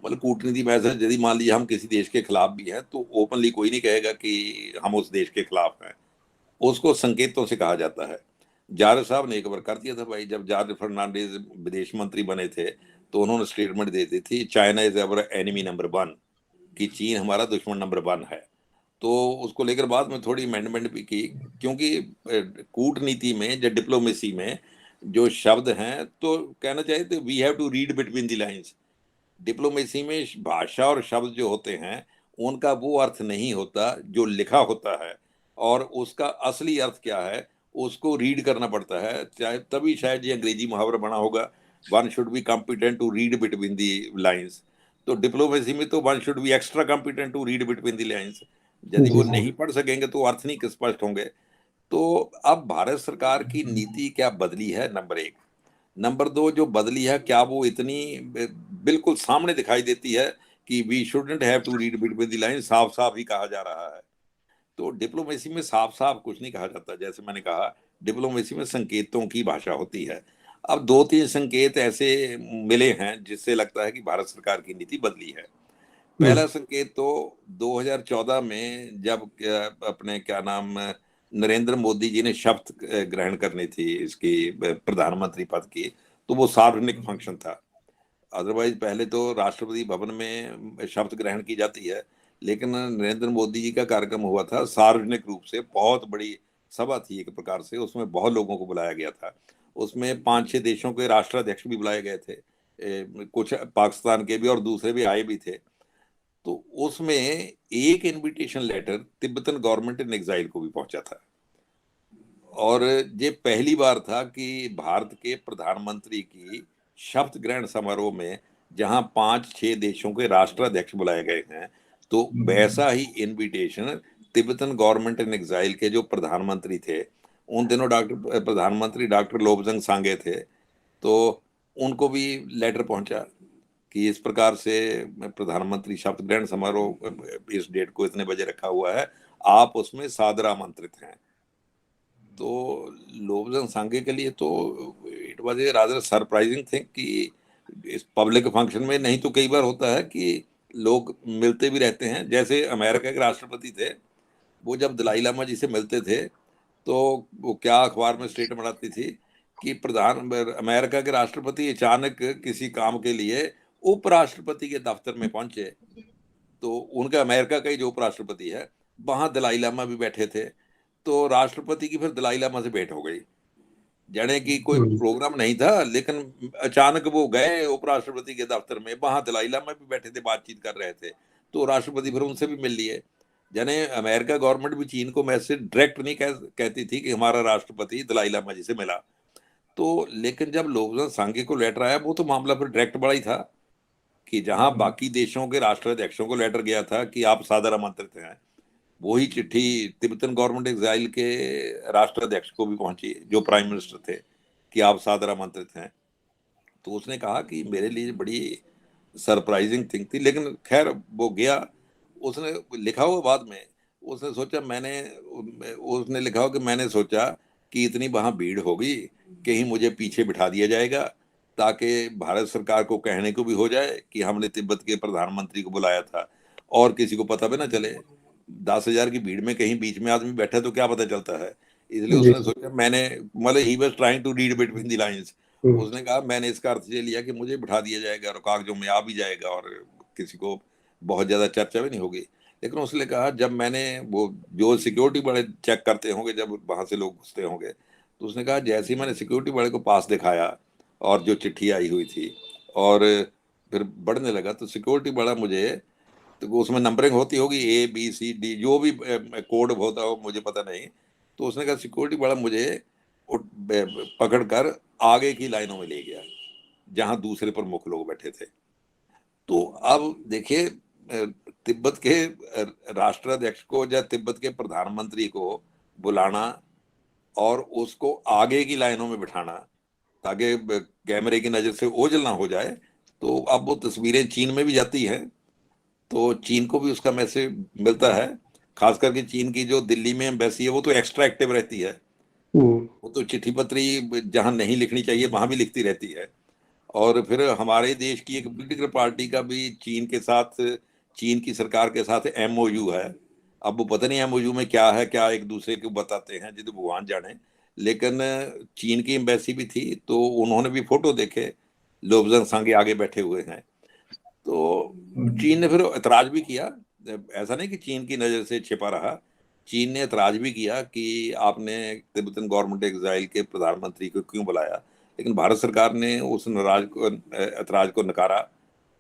मतलब कूटनीति में ऐसा, यदि मान लीजिए हम किसी देश के खिलाफ भी हैं तो ओपनली कोई नहीं कहेगा कि हम उस देश के खिलाफ हैं, उसको संकेतों से कहा जाता है। जारज साहब ने एक बार कर दिया था भाई, जब जॉर्ज फर्नांडिस विदेश मंत्री बने थे तो उन्होंने स्टेटमेंट दे दी थी, China is our enemy number 1, कि चीन हमारा दुश्मन नंबर 1 है। तो उसको लेकर बाद में थोड़ी अमेंडमेंट भी की, क्योंकि कूटनीति में या डिप्लोमेसी में जो शब्द हैं तो कहना चाहिए तो we have to read between the lines. Diplomacy में भाषा और शब्द जो होते हैं उनका वो अर्थ नहीं होता जो लिखा होता है, और उसका असली अर्थ क्या है उसको रीड करना पड़ता है। चाहे तभी शायद ये अंग्रेजी मुहावरा बना होगा, one should be competent to read between the lines. तो डिप्लोमेसी में तो one should be extra competent to read between the lines. यदि जी वो जी। नहीं पढ़ सकेंगे तो अर्थ नहीं स्पष्ट होंगे। तो अब भारत सरकार की नीति क्या बदली है, नंबर एक। नंबर दो, जो बदली है क्या वो इतनी बिल्कुल सामने दिखाई देती है कि we shouldn't have to read between the line, साफ साफ ही कहा जा रहा है। तो डिप्लोमेसी में साफ साफ कुछ नहीं कहा जाता। जैसे मैंने कहा डिप्लोमेसी में संकेतों की भाषा होती है। अब दो तीन संकेत ऐसे मिले हैं जिससे लगता है कि भारत सरकार की नीति बदली है। पहला संकेत तो 2014 में जब अपने क्या नाम नरेंद्र मोदी जी ने शपथ ग्रहण करनी थी इसकी प्रधानमंत्री पद की, तो वो सार्वजनिक फंक्शन था। अदरवाइज पहले तो राष्ट्रपति भवन में शपथ ग्रहण की जाती है, लेकिन नरेंद्र मोदी जी का कार्यक्रम हुआ था सार्वजनिक रूप से, बहुत बड़ी सभा थी एक प्रकार से, उसमें बहुत लोगों को बुलाया गया था। उसमें 5-6 देशों के राष्ट्राध्यक्ष भी बुलाए गए थे, कुछ पाकिस्तान के भी और दूसरे भी आए भी थे। तो उसमें एक invitation letter Tibetan government in exile को भी पहुंचा था। और ये पहली बार था कि भारत के प्रधानमंत्री की शपथ ग्रहण समारोह में जहां 5-6 देशों के राष्ट्राध्यक्ष बुलाए गए हैं, तो वैसा ही invitation Tibetan government in exile के जो प्रधानमंत्री थे, उन दिनों प्रधानमंत्री डॉक्टर लोबजंग सांगे थे, तो उनको भी लेटर पहुंचा कि इस प्रकार से प्रधानमंत्री शपथ ग्रहण समारोह इस डेट को इतने बजे रखा हुआ है, आप उसमें सादर आमंत्रित हैं। तो लोब्जन सांगे के लिए तो it was a rather surprising thing कि इस पब्लिक फंक्शन में, नहीं तो कई बार होता है कि लोग मिलते भी रहते हैं। जैसे अमेरिका के राष्ट्रपति थे, वो जब दलाई लामा जी से मिलते थे तो वो क्या अखबार में स्टेटमेंट आती थी कि प्रधान अमेरिका के राष्ट्रपति अचानक किसी काम के लिए उपराष्ट्रपति के दफ्तर में पहुंचे, तो उनका अमेरिका का ही जो उपराष्ट्रपति है, वहां दलाई लामा भी बैठे थे। तो राष्ट्रपति की फिर दलाई लामा से भेंट हो गई, जाने की कोई प्रोग्राम नहीं था, लेकिन अचानक वो गए उपराष्ट्रपति के दफ्तर में, वहां दलाई लामा भी बैठे थे, बातचीत कर रहे थे, तो राष्ट्रपति फिर उनसे भी मिल लिए। जाने अमेरिका गवर्नमेंट भी चीन को मैसेज डायरेक्ट नहीं कहती थी कि हमारा राष्ट्रपति दलाई लामा जी से मिला। तो लेकिन जब लोब्जन सांगे को लेटर आया, वो तो मामला फिर डायरेक्ट बड़ा ही था कि जहां बाकी देशों के राष्ट्राध्यक्षों को लेटर गया था कि आप सादर आमंत्रित हैं, वही चिट्ठी तिब्बतन गवर्नमेंट एग्जाइल के राष्ट्राध्यक्ष को भी पहुंची जो प्राइम मिनिस्टर थे कि आप सादर आमंत्रित हैं। तो उसने कहा कि मेरे लिए बड़ी सरप्राइजिंग थिंग थी, लेकिन खैर वो गया। उसने लिखा हुआ बाद में, उसने सोचा मैंने उसने लिखा हो कि मैंने सोचा कि इतनी वहां भीड़ होगी, कहीं मुझे पीछे बिठा दिया जाएगा ताकि भारत सरकार को कहने को भी हो जाए कि हमने तिब्बत के प्रधानमंत्री को बुलाया था और किसी को पता भी ना चले। 10,000 की भीड़ में कहीं बीच में आदमी बैठा तो क्या पता चलता है। इसलिए जी। उसने सोचा, मैंने मतलब he was trying to read between the lines. उसने कहा मैंने इसका अर्थ ये लिया कि मुझे बिठा दिया जाएगा और कागजों में आ भी जाएगा और किसी को बहुत ज्यादा चर्चा भी नहीं होगी। लेकिन उसने कहा जब मैंने वो जो सिक्योरिटी बड़े चेक करते होंगे जब वहां से लोग घुसते होंगे, तो उसने कहा जैसे ही मैंने सिक्योरिटी बड़े को पास दिखाया और जो चिट्ठी आई हुई थी और फिर बढ़ने लगा, तो सिक्योरिटी बड़ा मुझे, तो उसमें नंबरिंग होती होगी ABCD जो भी कोड होता हो मुझे पता नहीं, तो उसने कहा सिक्योरिटी बड़ा मुझे पकड़ कर आगे की लाइनों में ले गया जहां दूसरे प्रमुख लोग बैठे थे। तो अब देखिए तिब्बत के राष्ट्राध्यक्ष को या तिब्बत के प्रधानमंत्री को बुलाना और उसको आगे की लाइनों में बिठाना ताकि कैमरे की नजर से ओझल ना हो जाए। तो अब वो तस्वीरें चीन में भी जाती हैं, तो चीन को भी उसका मैसेज मिलता है। खास करके चीन की जो दिल्ली में एम्बेसी है वो तो एक्स्ट्रा एक्टिव रहती है, वो तो चिट्ठी पत्री जहां नहीं लिखनी चाहिए वहां भी लिखती रहती है। और फिर हमारे देश की एक पोलिटिकल पार्टी का भी चीन के साथ, चीन की सरकार के साथ MOU है। अब वो पता नहीं MOU में क्या है, क्या एक दूसरे को बताते हैं जिसे भगवान जाने। लेकिन चीन की एम्बेसी भी थी, तो उन्होंने भी फोटो देखे, लोब्जन सांगे आगे बैठे हुए हैं। तो चीन ने फिर ऐतराज भी किया, ऐसा नहीं कि चीन की नज़र से छिपा रहा, चीन ने ऐतराज भी किया कि आपने तिब्बतन गवर्नमेंट एग्जाइल के प्रधानमंत्री को क्यों बुलाया। लेकिन भारत सरकार ने उस नाराज को ऐतराज को नकारा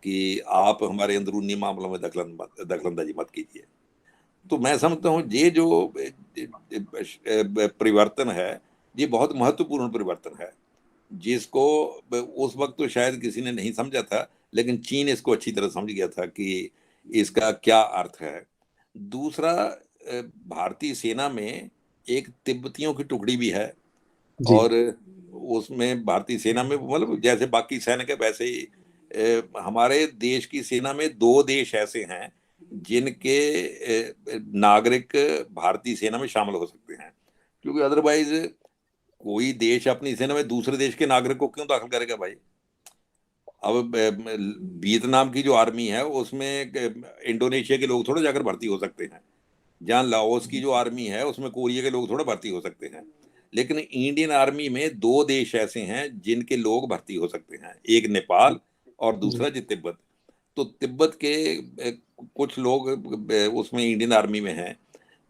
कि आप हमारे अंदरूनी मामलों में दखलंदाजी मत कीजिए। तो मैं समझता हूँ ये जो परिवर्तन है, ये बहुत महत्वपूर्ण परिवर्तन है जिसको उस वक्त तो शायद किसी ने नहीं समझा था, लेकिन चीन इसको अच्छी तरह समझ गया था कि इसका क्या अर्थ है। दूसरा, भारतीय सेना में एक तिब्बतियों की टुकड़ी भी है जी। और उसमें भारतीय सेना में मतलब जैसे बाकी सैनिक है वैसे ही हमारे देश की सेना में 2 देश ऐसे हैं जिनके नागरिक भारतीय सेना में शामिल हो सकते हैं, क्योंकि अदरवाइज कोई देश अपनी सेना में दूसरे देश के नागरिक को क्यों दाखिल करेगा भाई? अब वियतनाम की जो आर्मी है उसमें इंडोनेशिया के लोग थोड़ा जाकर भर्ती हो सकते हैं। जहाँ लाओस की जो आर्मी है उसमें कोरिया के लोग थोड़ा भर्ती हो सकते हैं। लेकिन इंडियन आर्मी में दो देश ऐसे हैं जिनके लोग भर्ती हो सकते हैं, एक नेपाल और जी दूसरा जी तिब्बत। तो तिब्बत के कुछ लोग उसमें इंडियन आर्मी में हैं।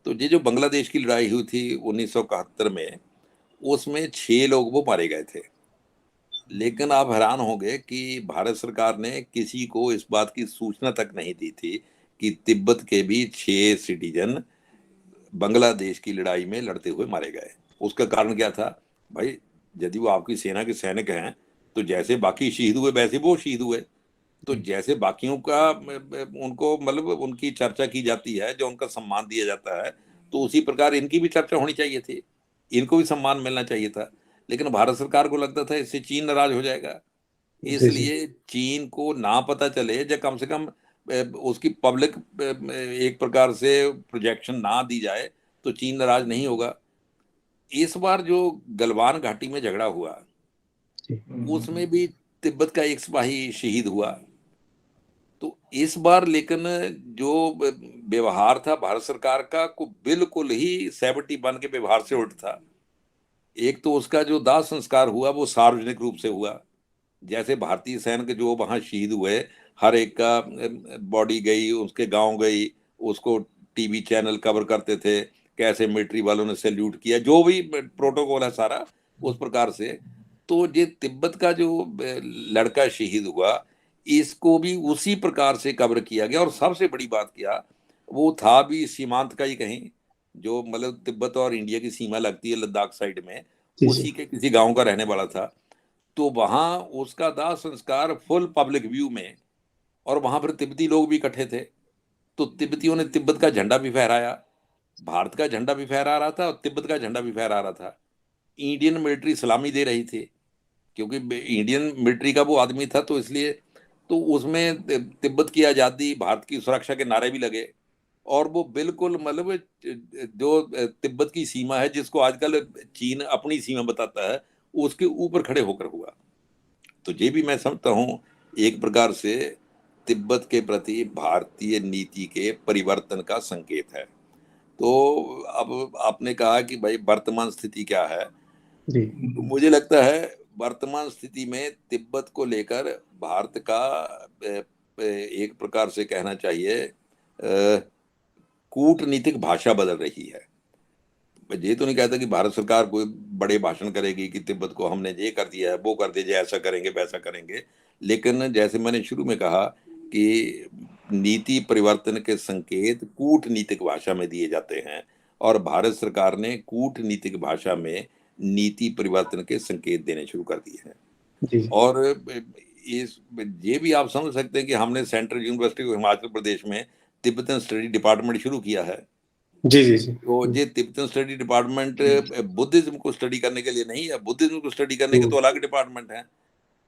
तो ये जो बांग्लादेश की लड़ाई हुई थी 1971 में, उसमें 6 लोग वो मारे गए थे। लेकिन आप हैरान होंगे कि भारत सरकार ने किसी को इस बात की सूचना तक नहीं दी थी कि तिब्बत के भी 6 सिटीजन बांग्लादेश की लड़ाई में लड़ते हुए मारे गए। उसका कारण क्या था? भाई, यदि वो आपकी सेना के सैनिक हैं तो जैसे बाकी शहीद हुए वैसे वो शहीद हुए। तो जैसे बाकियों का उनको मतलब उनकी चर्चा की जाती है, जो उनका सम्मान दिया जाता है, तो उसी प्रकार इनकी भी चर्चा होनी चाहिए थी, इनको भी सम्मान मिलना चाहिए था। लेकिन भारत सरकार को लगता था इससे चीन नाराज हो जाएगा, जी जी इसलिए चीन को ना पता चले, या कम से कम उसकी पब्लिक एक प्रकार से प्रोजेक्शन ना दी जाए, तो चीन नाराज नहीं होगा। इस बार जो गलवान घाटी में झगड़ा हुआ, जी उसमें भी तिब्बत का एक सिपाही शहीद हुआ। तो इस बार लेकिन जो व्यवहार था भारत सरकार का, को बिल्कुल ही 71 के व्यवहार से उल्ट था। एक तो उसका जो दाह संस्कार हुआ वो सार्वजनिक रूप से हुआ। जैसे भारतीय सैनिक जो वहां शहीद हुए, हर एक का बॉडी गई, उसके गांव गई, उसको टीवी चैनल कवर करते थे, कैसे मिलिट्री वालों ने सैल्यूट किया, जो भी प्रोटोकॉल है सारा उस प्रकार से। तो ये तिब्बत का जो लड़का शहीद हुआ, इसको भी उसी प्रकार से कवर किया गया। और सबसे बड़ी बात क्या, वो था भी सीमांत का ही कहीं, जो मतलब तिब्बत और इंडिया की सीमा लगती है लद्दाख साइड में, जी जी उसी के किसी गांव का रहने वाला था। तो वहां उसका दाह संस्कार फुल पब्लिक व्यू में, और वहां पर तिब्बती लोग भी इकट्ठे थे। तो तिब्बतियों ने तिब्बत का झंडा भी फहराया, भारत का झंडा भी फहरा रहा था और तिब्बत का झंडा भी फहरा रहा था। इंडियन मिलिट्री सलामी दे रही थी, क्योंकि इंडियन मिलिट्री का वो आदमी था, तो इसलिए तो उसमें तिब्बत की आज़ादी, भारत की सुरक्षा के नारे भी लगे। और वो बिल्कुल मतलब जो तिब्बत की सीमा है, जिसको आजकल चीन अपनी सीमा बताता है, उसके ऊपर खड़े होकर हुआ। तो ये भी मैं समझता हूँ एक प्रकार से तिब्बत के प्रति भारतीय नीति के परिवर्तन का संकेत है। तो अब आपने कहा कि भाई वर्तमान स्थिति क्या है, जी तो मुझे लगता है वर्तमान स्थिति में तिब्बत को लेकर भारत का एक प्रकार से कहना चाहिए कूटनीतिक भाषा बदल रही है। मैं ये तो नहीं कहता कि भारत सरकार कोई बड़े भाषण करेगी कि तिब्बत को हमने ये कर दिया है, वो कर दीजिए, ऐसा करेंगे वैसा करेंगे। लेकिन जैसे मैंने शुरू में कहा कि नीति परिवर्तन के संकेत कूटनीतिक भाषा में दिए जाते हैं, और भारत सरकार ने कूटनीतिक भाषा में नीति परिवर्तन के संकेत देने शुरू कर दिए हैं। जी और इस ये भी आप समझ सकते हैं कि हमने central university of Himachal Pradesh में तिब्बतन स्टडी डिपार्टमेंट शुरू किया है। जी जी जी तो ये तिब्बतन स्टडी डिपार्टमेंट बुद्धिज्म को स्टडी करने के लिए नहीं है, बुद्धिज्म को स्टडी करने के हम्म, तो अलग डिपार्टमेंट है।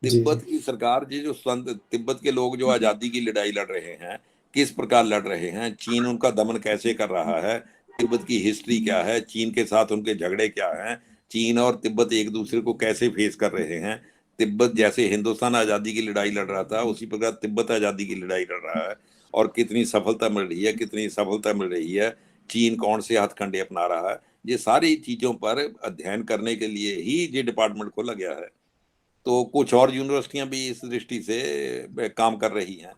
जी जी तिब्बत की सरकार जी, जो संत तिब्बत के लोग जो आज़ादी की लड़ाई लड़ रहे हैं, किस प्रकार लड़ रहे हैं, चीन उनका दमन कैसे कर रहा है, तिब्बत की हिस्ट्री क्या है, चीन के साथ उनके झगड़े क्या हैं, चीन और तिब्बत एक दूसरे को कैसे फेस कर रहे हैं। तिब्बत जैसे हिंदुस्तान आज़ादी की लड़ाई लड़ रहा था, उसी प्रकार तिब्बत आज़ादी की लड़ाई लड़ रहा है, और कितनी सफलता मिल रही है, कितनी सफलता मिल रही है, चीन कौन से हथकंडे अपना रहा है। ये सारी चीज़ों पर अध्ययन करने के लिए ही ये डिपार्टमेंट खोला गया है। तो कुछ और यूनिवर्सिटियां भी इस दृष्टि से काम कर रही हैं।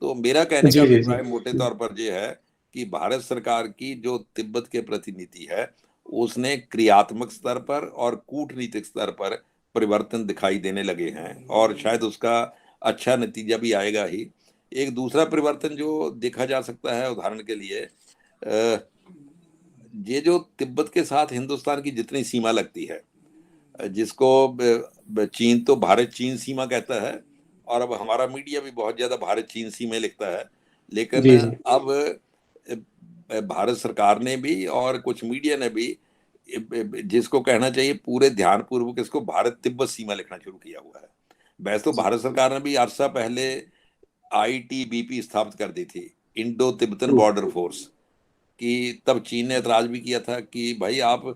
तो मेरा कहने का जी जी जी अभिप्राय मोटे तौर पर यह है कि भारत सरकार की जो तिब्बत के प्रति नीति है, उसने क्रियात्मक स्तर पर और कूटनीतिक स्तर पर परिवर्तन दिखाई देने लगे हैं, और शायद उसका अच्छा नतीजा भी आएगा ही। एक दूसरा परिवर्तन जो देखा जा सकता है, उदाहरण के लिए ये जो तिब्बत के साथ हिंदुस्तान की जितनी सीमा लगती है, जिसको चीन तो भारत चीन सीमा कहता है, और अब हमारा मीडिया भी बहुत ज्यादा भारत चीन सीमा लिखता है। लेकिन जी जी अब भारत सरकार ने भी और कुछ मीडिया ने भी जिसको कहना चाहिए पूरे ध्यान पूर्वक इसको भारत तिब्बत सीमा लिखना शुरू किया हुआ है। वैसे तो भारत सरकार ने भी अरसा पहले आईटीबीपी स्थापित कर दी थी, इंडो तिब्बतन हम्म, बॉर्डर फोर्स, कि तब चीन ने एतराज भी किया था कि भाई आप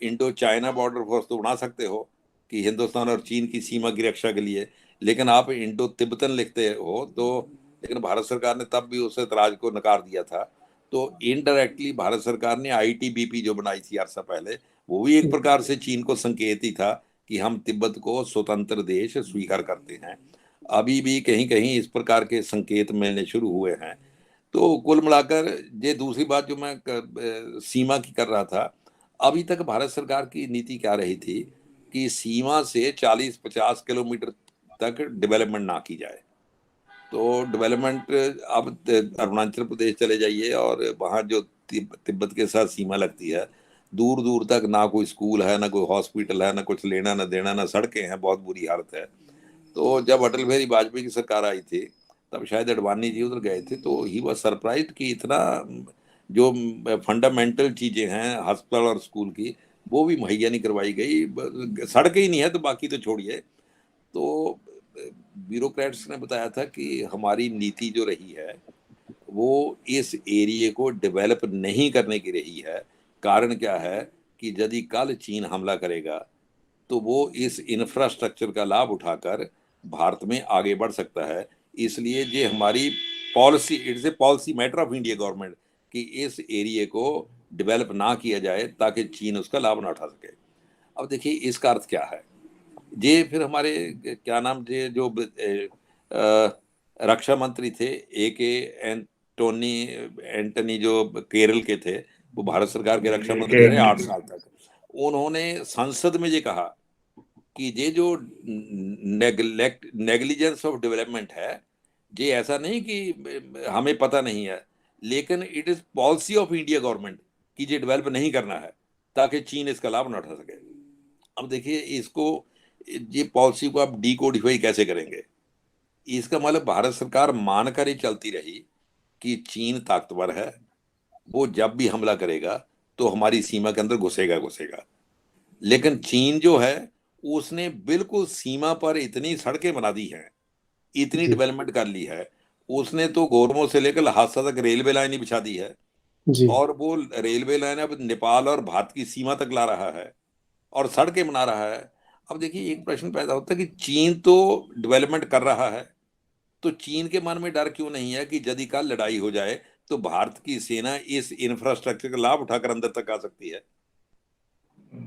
इंडो चाइना बॉर्डर फोर्स तो बना सकते हो कि हिंदुस्तान और चीन की सीमा की रक्षा के लिए, लेकिन आप इंडो तिब्बतन लिखते हो तो, लेकिन भारत सरकार ने तब भी उस एतराज को नकार दिया था। तो इनडायरेक्टली भारत सरकार ने आईटीबीपी जो बनाई थी अरसा पहले, वो भी एक प्रकार से चीन को संकेत ही था कि हम तिब्बत को स्वतंत्र देश स्वीकार करते हैं। अभी भी कहीं कहीं इस प्रकार के संकेत मिलने शुरू हुए हैं। तो कुल मिलाकर ये दूसरी बात जो मैं सीमा की कर रहा था, अभी तक भारत सरकार की नीति क्या रही थी कि सीमा से 40-50 किलोमीटर तक डेवलपमेंट ना की जाए। तो डेवलपमेंट, अब अरुणाचल प्रदेश चले जाइए और वहाँ जो तिब्बत के साथ सीमा लगती है, दूर दूर तक ना कोई स्कूल है, ना कोई हॉस्पिटल है, ना कुछ लेना ना देना, ना सड़कें हैं, बहुत बुरी हालत है। तो जब अटल बिहारी वाजपेयी की सरकार आई थी, तब शायद अडवाणी जी उधर गए थे, तो ही वॉज सरप्राइज कि इतना जो फंडामेंटल चीजें हैं अस्पताल और स्कूल की, वो भी मुहैया नहीं करवाई गई। सड़कें ही नहीं है तो बाकी तो छोड़िए। तो ब्यूरोक्रेट्स ने बताया था कि हमारी नीति जो रही है वो इस एरिया को डेवलप नहीं करने की रही है। कारण क्या है कि यदि कल चीन हमला करेगा तो वो इस इंफ्रास्ट्रक्चर का लाभ उठाकर भारत में आगे बढ़ सकता है। इसलिए ये हमारी policy, it's a policy matter of India government कि इस एरिया को डेवलप ना किया जाए ताकि चीन उसका लाभ ना उठा सके। अब देखिए इसका अर्थ क्या है। ये फिर हमारे क्या नाम, ये जो रक्षा मंत्री थे ए के एंटोनी एंटनी, जो केरल के थे, वो भारत सरकार के रक्षा मंत्री रहे 8 साल तक। उन्होंने संसद में ये कहा कि ये जो नेग्लिजेंस ऑफ डेवलपमेंट है, ये ऐसा नहीं कि हमें पता नहीं है, लेकिन it is policy of India government कि ये डेवलप नहीं करना है ताकि चीन इसका लाभ न उठा सके। अब देखिए इसको, ये पॉलिसी को आप डिकोडिफाई कैसे करेंगे। इसका मतलब भारत सरकार मानकर ही चलती रही कि चीन ताकतवर है, वो जब भी हमला करेगा तो हमारी सीमा के अंदर घुसेगा घुसेगा। लेकिन चीन जो है उसने बिल्कुल सीमा पर इतनी सड़कें बना दी हैं, इतनी जी डेवलपमेंट कर ली है, उसने तो गोरमो से लेकर लहासा तक रेलवे लाइन ही बिछा दी है। जी और वो रेलवे लाइन अब नेपाल और भारत की सीमा तक ला रहा है और सड़कें बना रहा है। अब देखिए एक प्रश्न पैदा होता है कि चीन तो डेवलपमेंट कर रहा है, तो चीन के मन में डर क्यों नहीं है कि यदि कल लड़ाई हो जाए तो भारत की सेना इस इंफ्रास्ट्रक्चर का लाभ उठाकर अंदर तक आ सकती है।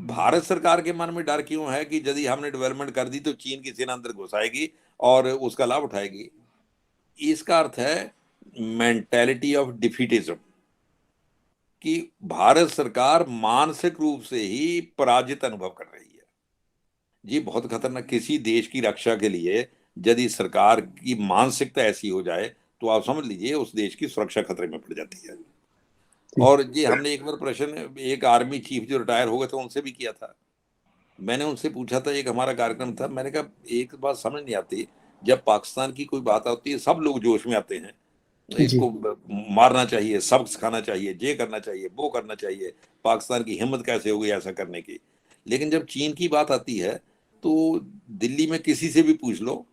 भारत सरकार के मन में डर क्यों है कि यदि हमने डेवलपमेंट कर दी तो चीन की सेना अंदर घुस आएगी और उसका लाभ उठाएगी। इसका अर्थ है मेंटेलिटी ऑफ डिफीटिज्म, कि भारत सरकार मानसिक रूप से ही पराजित अनुभव कर रही है। ये बहुत खतरनाक, किसी देश की रक्षा के लिए यदि सरकार की मानसिकता ऐसी हो जाए तो आप समझ लीजिए उस देश की सुरक्षा खतरे में पड़ जाती है। जी और ये हमने एक बार प्रश्न एक आर्मी चीफ जो रिटायर हो गए थे उनसे भी किया था। मैंने उनसे पूछा था, एक हमारा कार्यक्रम था, मैंने कहा एक बात समझ नहीं आती, जब पाकिस्तान की कोई बात आती है सब लोग जोश में आते हैं, जी इसको मारना चाहिए, सबक सिखाना चाहिए, ये करना चाहिए, वो करना चाहिए, पाकिस्तान की हिम्मत कैसे हो गई ऐसा करने की। लेकिन जब चीन की बात आती है तो दिल्ली में किसी से भी पूछ लो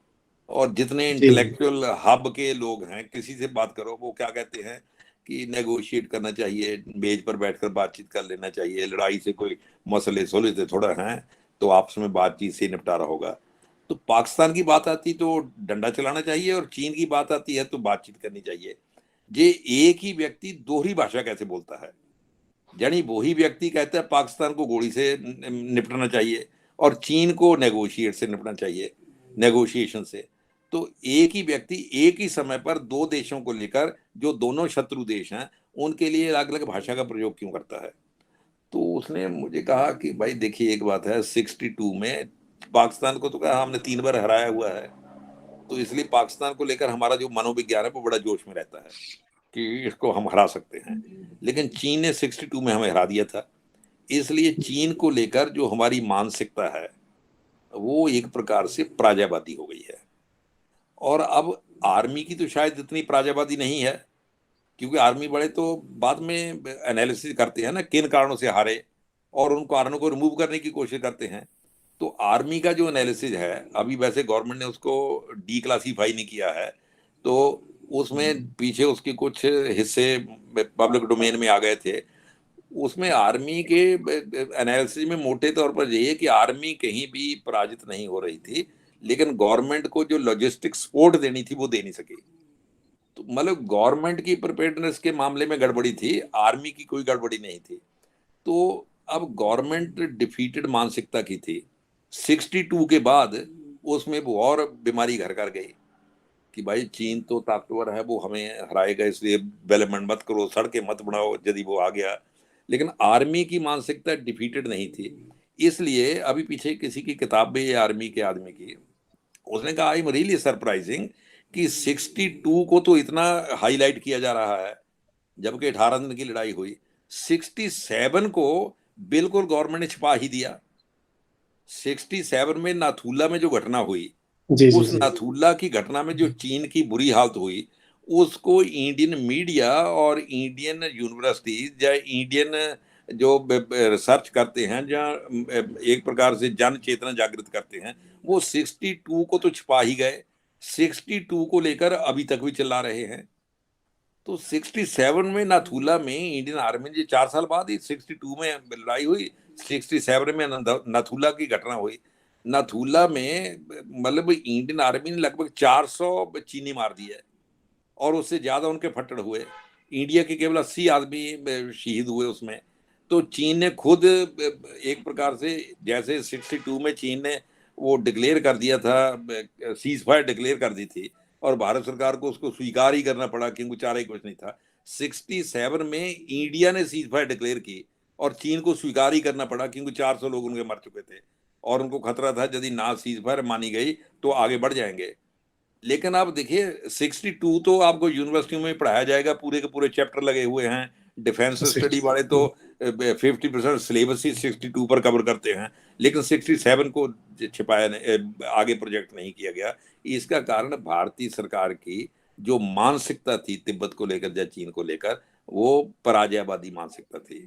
और जितने जी इंटेलेक्चुअल हब के लोग हैं किसी से बात करो, वो क्या कहते हैं कि नेगोशिएट करना चाहिए, मेज पर बैठकर बातचीत कर लेना चाहिए, लड़ाई से कोई मसले सुलझते थोड़ा हैं, तो आपस में बातचीत से निपटारा होगा। तो पाकिस्तान की बात आती तो डंडा चलाना चाहिए और चीन की बात आती है तो बातचीत करनी चाहिए। ये एक ही व्यक्ति दोहरी भाषा कैसे बोलता है। यानी वही व्यक्ति कहता है पाकिस्तान को गोली से निपटना चाहिए और चीन को नेगोशिएट से निपटना चाहिए, नेगोशिएशन से। तो एक ही व्यक्ति एक ही समय पर दो देशों को लेकर, जो दोनों शत्रु देश हैं, उनके लिए अलग अलग भाषा का प्रयोग क्यों करता है। तो उसने मुझे कहा कि भाई देखिए एक बात है, 62 में पाकिस्तान को तो कहा हमने 3 बार हराया हुआ है, तो इसलिए पाकिस्तान को लेकर हमारा जो मनोविज्ञान है वो बड़ा जोश में रहता है कि इसको हम हरा सकते हैं। लेकिन चीन ने 62 में हमें हरा दिया था, इसलिए चीन को लेकर जो हमारी मानसिकता है वो एक प्रकार से प्राजावादी हो गई है। और अब आर्मी की तो शायद इतनी प्राजावादी नहीं है, क्योंकि आर्मी बड़े तो बाद में एनालिसिस करते हैं ना किन कारणों से हारे, और उन कारणों को रिमूव करने की कोशिश करते हैं। तो आर्मी का जो एनालिसिस है, अभी वैसे गवर्नमेंट ने उसको डी क्लासीफाई नहीं किया है, तो उसमें पीछे उसके कुछ हिस्से पब्लिक डोमेन में आ गए थे। उसमें आर्मी के एनालिसिस में मोटे तौर पर यही है कि आर्मी कहीं भी पराजित नहीं हो रही थी, लेकिन गवर्नमेंट को जो लॉजिस्टिक सपोर्ट देनी थी वो दे नहीं सकी। तो मतलब गवर्नमेंट की प्रिपेयर्डनेस के मामले में गड़बड़ी थी, आर्मी की कोई गड़बड़ी नहीं थी। तो अब गवर्नमेंट डिफीटेड मानसिकता की थी। 62 के बाद उसमें वो और बीमारी घर कर गई कि भाई चीन तो ताकतवर है, वो हमें हराएगा, इसलिए डेवलपमेंट मत करो, सड़कें मत बनाओ, यदि वो आ गया। लेकिन आर्मी की मानसिकता डिफीटेड नहीं थी। इसलिए अभी पीछे किसी की किताब में, आर्मी के आदमी की, उसने कहा आई एम रियली सरप्राइजिंग कि 62 को तो इतना हाईलाइट किया जा रहा है, जबकि 18 दिन की लड़ाई हुई। 67 को बिल्कुल गवर्नमेंट ने छिपा ही दिया। 67 में नाथुला में जो घटना हुई, जी जी उस जी। नाथुला की घटना में जो चीन की बुरी हालत हुई, उसको इंडियन मीडिया और इंडियन यूनिवर्सिटीज या इंडियन जो रिसर्च करते हैं, जहाँ एक प्रकार से जन चेतना जागृत करते हैं, वो 62 को तो छिपा ही गए, 62 को लेकर अभी तक भी चिल्ला रहे हैं। तो 67 में नाथुला में इंडियन आर्मी ने, 4 साल बाद ही 62 में लड़ाई हुई, 67 में नाथुला की घटना हुई। नाथुला में मतलब इंडियन आर्मी ने लगभग 400 चीनी मार दिए और उससे ज्यादा उनके फट्टड़ हुए। इंडिया के केवल 80 आदमी शहीद हुए उसमें। तो चीन ने खुद एक प्रकार से, जैसे 62 में चीन ने वो डिक्लेयर कर दिया था, सीज फायर डिक्लेयर कर दी थी, और भारत सरकार को उसको स्वीकार ही करना पड़ा क्योंकि चारा ही कुछ नहीं था। 67 में इंडिया ने सीज फायर डिक्लेयर की और चीन को स्वीकार ही करना पड़ा क्योंकि 400 लोग उनके मर चुके थे, और उनको खतरा था यदि ना सीज फायर मानी गई तो आगे बढ़ जाएंगे। लेकिन आप देखिए 62 तो आपको यूनिवर्सिटियों में पढ़ाया जाएगा, पूरे के पूरे चैप्टर लगे हुए हैं। डिफेंस स्टडी वाले तो 50% सिलेबस ही 62 पर कवर करते हैं, लेकिन 67 को छिपाया नहीं, आगे प्रोजेक्ट नहीं किया गया। इसका कारण भारतीय सरकार की जो मानसिकता थी तिब्बत को लेकर या चीन को लेकर, वो पराजयवादी मानसिकता थी।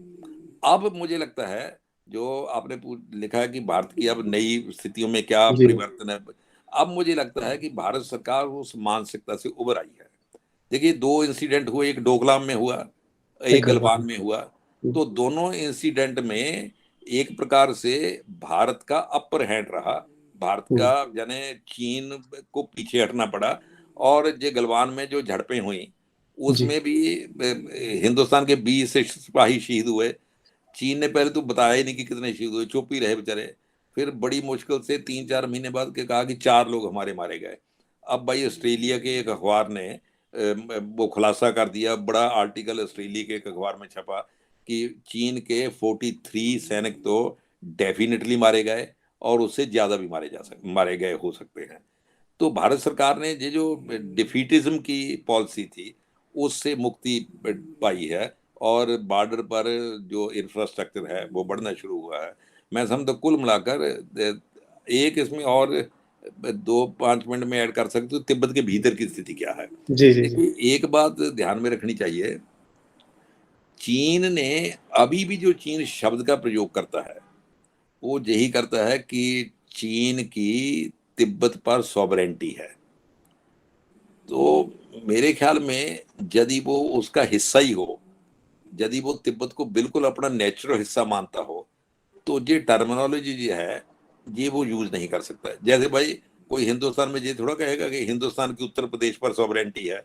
अब मुझे लगता है, जो आपने लिखा है कि भारत की अब नई स्थितियों में क्या जी परिवर्तन है, अब मुझे लगता है कि भारत सरकार उस मानसिकता से उबर आई है। देखिए 2 इंसिडेंट हुए, एक डोकलाम में हुआ, एक एक गलबान। गलवान में हुआ। तो दोनों इंसिडेंट में एक प्रकार से भारत का अपर हैंड रहा, भारत का, यानी चीन को पीछे हटना पड़ा। और जो गलवान में जो झड़पें हुई जी उसमें भी हिंदुस्तान के 20 सिपाही शहीद हुए। चीन ने पहले तो बताया ही नहीं कि कितने शहीद हुए, चुप ही रहे बेचारे। फिर बड़ी मुश्किल से 3-4 महीने बाद के कहा कि 4 लोग हमारे मारे गए। अब भाई ऑस्ट्रेलिया के एक अखबार ने वो खुलासा कर दिया, बड़ा आर्टिकल ऑस्ट्रेलिया के एक अखबार में छपा कि चीन के 43 सैनिक तो डेफिनेटली मारे गए और उससे ज्यादा भी मारे गए हो सकते हैं। तो भारत सरकार ने ये जो डिफीटिज्म की पॉलिसी थी उससे मुक्ति पाई है, और बॉर्डर पर जो इंफ्रास्ट्रक्चर है वो बढ़ना शुरू हुआ है। मैं समझता कुल मिलाकर एक इसमें और 2-5 मिनट में ऐड कर सकते हो, तिब्बत के भीतर की स्थिति क्या है। जी जी जी। देखिए एक बात ध्यान में रखनी चाहिए, चीन ने अभी भी जो चीन शब्द का प्रयोग करता है वो यही करता है कि चीन की तिब्बत पर सॉवरेंटी है। तो मेरे ख्याल में यदि वो उसका हिस्सा ही हो, यदि वो तिब्बत को बिल्कुल अपना नेचुरल हिस्सा मानता हो, तो ये टर्मिनोलॉजी जो है ये वो यूज नहीं कर सकता। जैसे भाई कोई हिंदुस्तान में ये थोड़ा कहेगा कि हिंदुस्तान की उत्तर प्रदेश पर सॉवरेंटी है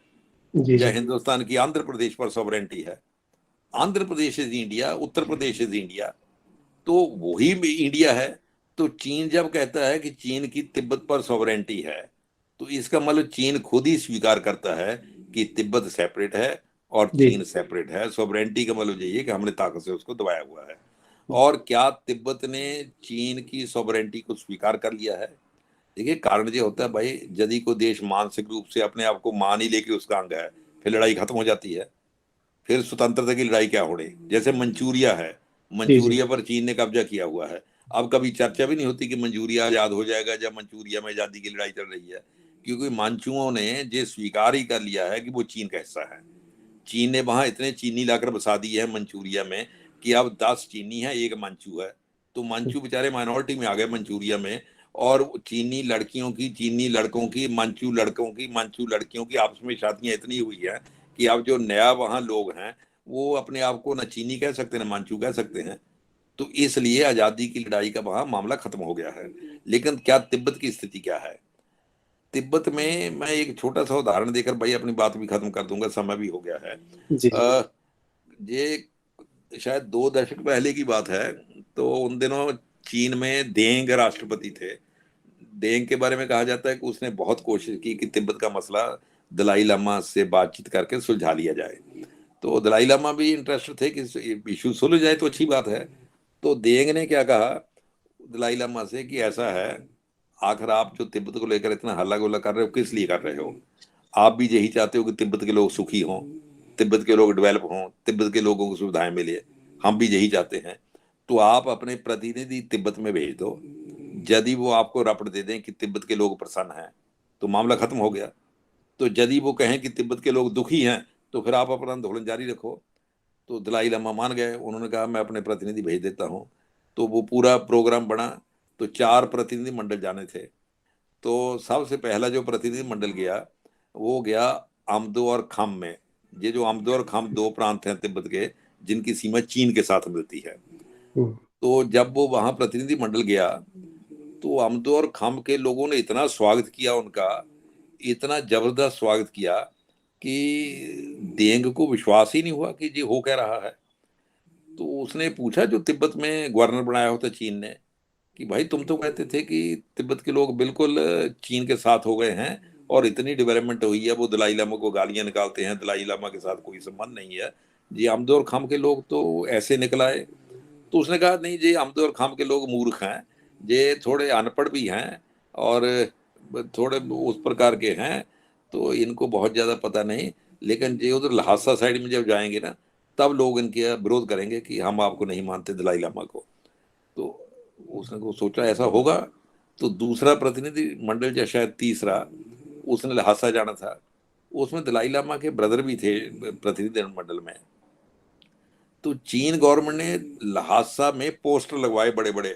जी या जी। हिंदुस्तान की आंध्र प्रदेश पर सॉवरेंटी है। Andhra Pradesh is India, Uttar Pradesh is India, तो वही इंडिया है। तो चीन जब कहता है कि चीन की तिब्बत पर सॉवरेंटी है, तो इसका मतलब चीन खुद ही स्वीकार करता है कि तिब्बत सेपरेट है और जी चीन सेपरेट है। सॉवरेंटी का मतलब यही है कि हमने ताकत से उसको दबाया हुआ है। और क्या तिब्बत ने चीन की सॉवरेंटी को स्वीकार कर लिया है? देखिए कारण ये होता है भाई, यदि कोई देश मानसिक रूप से अपने आप को मान ही लेके उसका अंग है, फिर लड़ाई खत्म हो जाती है। फिर स्वतंत्रता की लड़ाई क्या होने, जैसे मंचूरिया है, जी जी। मंचूरिया पर चीन ने कब्जा किया हुआ है। अब कभी चर्चा भी नहीं होती कि मंचूरिया आजाद हो जाएगा जब मंचूरिया में आजादी की लड़ाई चल रही है, क्योंकि मांचुओं ने ये स्वीकार ही कर लिया है कि वो चीन का हिस्सा है। चीन ने वहां इतने चीनी लाकर बसा दिए हैं मंचूरिया में कि अब 10 चीनी है, एक मंचू है। तो मंचू बेचारे माइनॉरिटी में आ गए मंचूरिया में। और चीनी लड़कियों की, चीनी लड़कों की, मंचू लड़कों की, मंचू लड़कियों की आपस में शादियां इतनी हुई है कि अब जो नया वहां लोग हैं वो अपने आप को न चीनी कह सकते हैं न मांचू कह सकते हैं। तो इसलिए आजादी की लड़ाई का वहां मामला खत्म हो गया है। लेकिन क्या तिब्बत की स्थिति क्या है? तिब्बत में मैं एक छोटा सा उदाहरण देकर भाई अपनी बात भी खत्म कर दूंगा, समय भी हो गया है। जी जी। ये शायद 2 दशक पहले की बात है। तो उन दिनों चीन में देंग राष्ट्रपति थे। देंग के बारे में कहा जाता है कि उसने बहुत कोशिश की कि तिब्बत का मसला दलाई लामा से बातचीत करके सुलझा लिया जाए। तो दलाई लामा भी इंटरेस्टेड थे कि इशू सुलझ जाए तो अच्छी बात है। तो देंग ने क्या कहा दलाई लामा से कि ऐसा है, आखिर आप जो तिब्बत को लेकर इतना हल्ला गुल्ला कर रहे हो किस लिए कर रहे हो? आप भी यही चाहते हो कि तिब्बत के लोग सुखी हों, तिब्बत के लोग डेवलप हों, तिब्बत के लोगों को सुविधाएं मिले। हम भी यही चाहते हैं। तो आप अपने प्रतिनिधि तिब्बत में भेज दो। यदि वो आपको रपट दे दें कि तिब्बत के लोग प्रसन्न हैं तो मामला खत्म हो गया। तो यदि वो कहें कि तिब्बत के लोग दुखी हैं तो फिर आप अपना आंदोलन जारी रखो। तो दलाई लामा मान गए। उन्होंने कहा मैं अपने प्रतिनिधि भेज देता हूँ। तो वो पूरा प्रोग्राम बना। तो 4 प्रतिनिधि मंडल जाने थे। तो सबसे पहला जो प्रतिनिधि मंडल गया वो गया आमदो और खम में। ये जो आमदो और खम 2 प्रांत हैं तिब्बत के, जिनकी सीमा चीन के साथ मिलती है। हम्म। तो जब वो वहां प्रतिनिधि मंडल गया तो आमदो और खम के लोगों ने इतना स्वागत किया उनका, इतना जबरदस्त स्वागत किया कि देंग को विश्वास ही नहीं हुआ कि ये हो क्या रहा है। तो उसने पूछा जो तिब्बत में गवर्नर बनाया होता चीन ने कि भाई तुम तो कहते थे कि तिब्बत के लोग बिल्कुल चीन के साथ हो गए हैं और इतनी डेवलपमेंट हुई है। वो दलाई लामा को गालियां निकालते हैं, दलाई लामा के साथ कोई संबंध नहीं है। जी आमदो और खाम के लोग तो ऐसे निकल आए। तो उसने कहा नहीं जी आमदो और खाम के लोग मूर्ख हैं, ये थोड़े अनपढ़ भी हैं और थोड़े उस प्रकार के हैं, तो इनको बहुत ज्यादा पता नहीं। लेकिन ये उधर लहासा साइड में जब जाएंगे ना तब लोग इनके विरोध करेंगे कि हम आपको नहीं मानते दलाई लामा को। तो उसने को सोचा ऐसा होगा। तो दूसरा प्रतिनिधि मंडल या शायद तीसरा उसने लहासा जाना था। उसमें दलाई लामा के ब्रदर भी थे प्रतिनिधि मंडल में। तो चीन गवर्नमेंट ने लहासा में पोस्टर लगवाए बड़े बड़े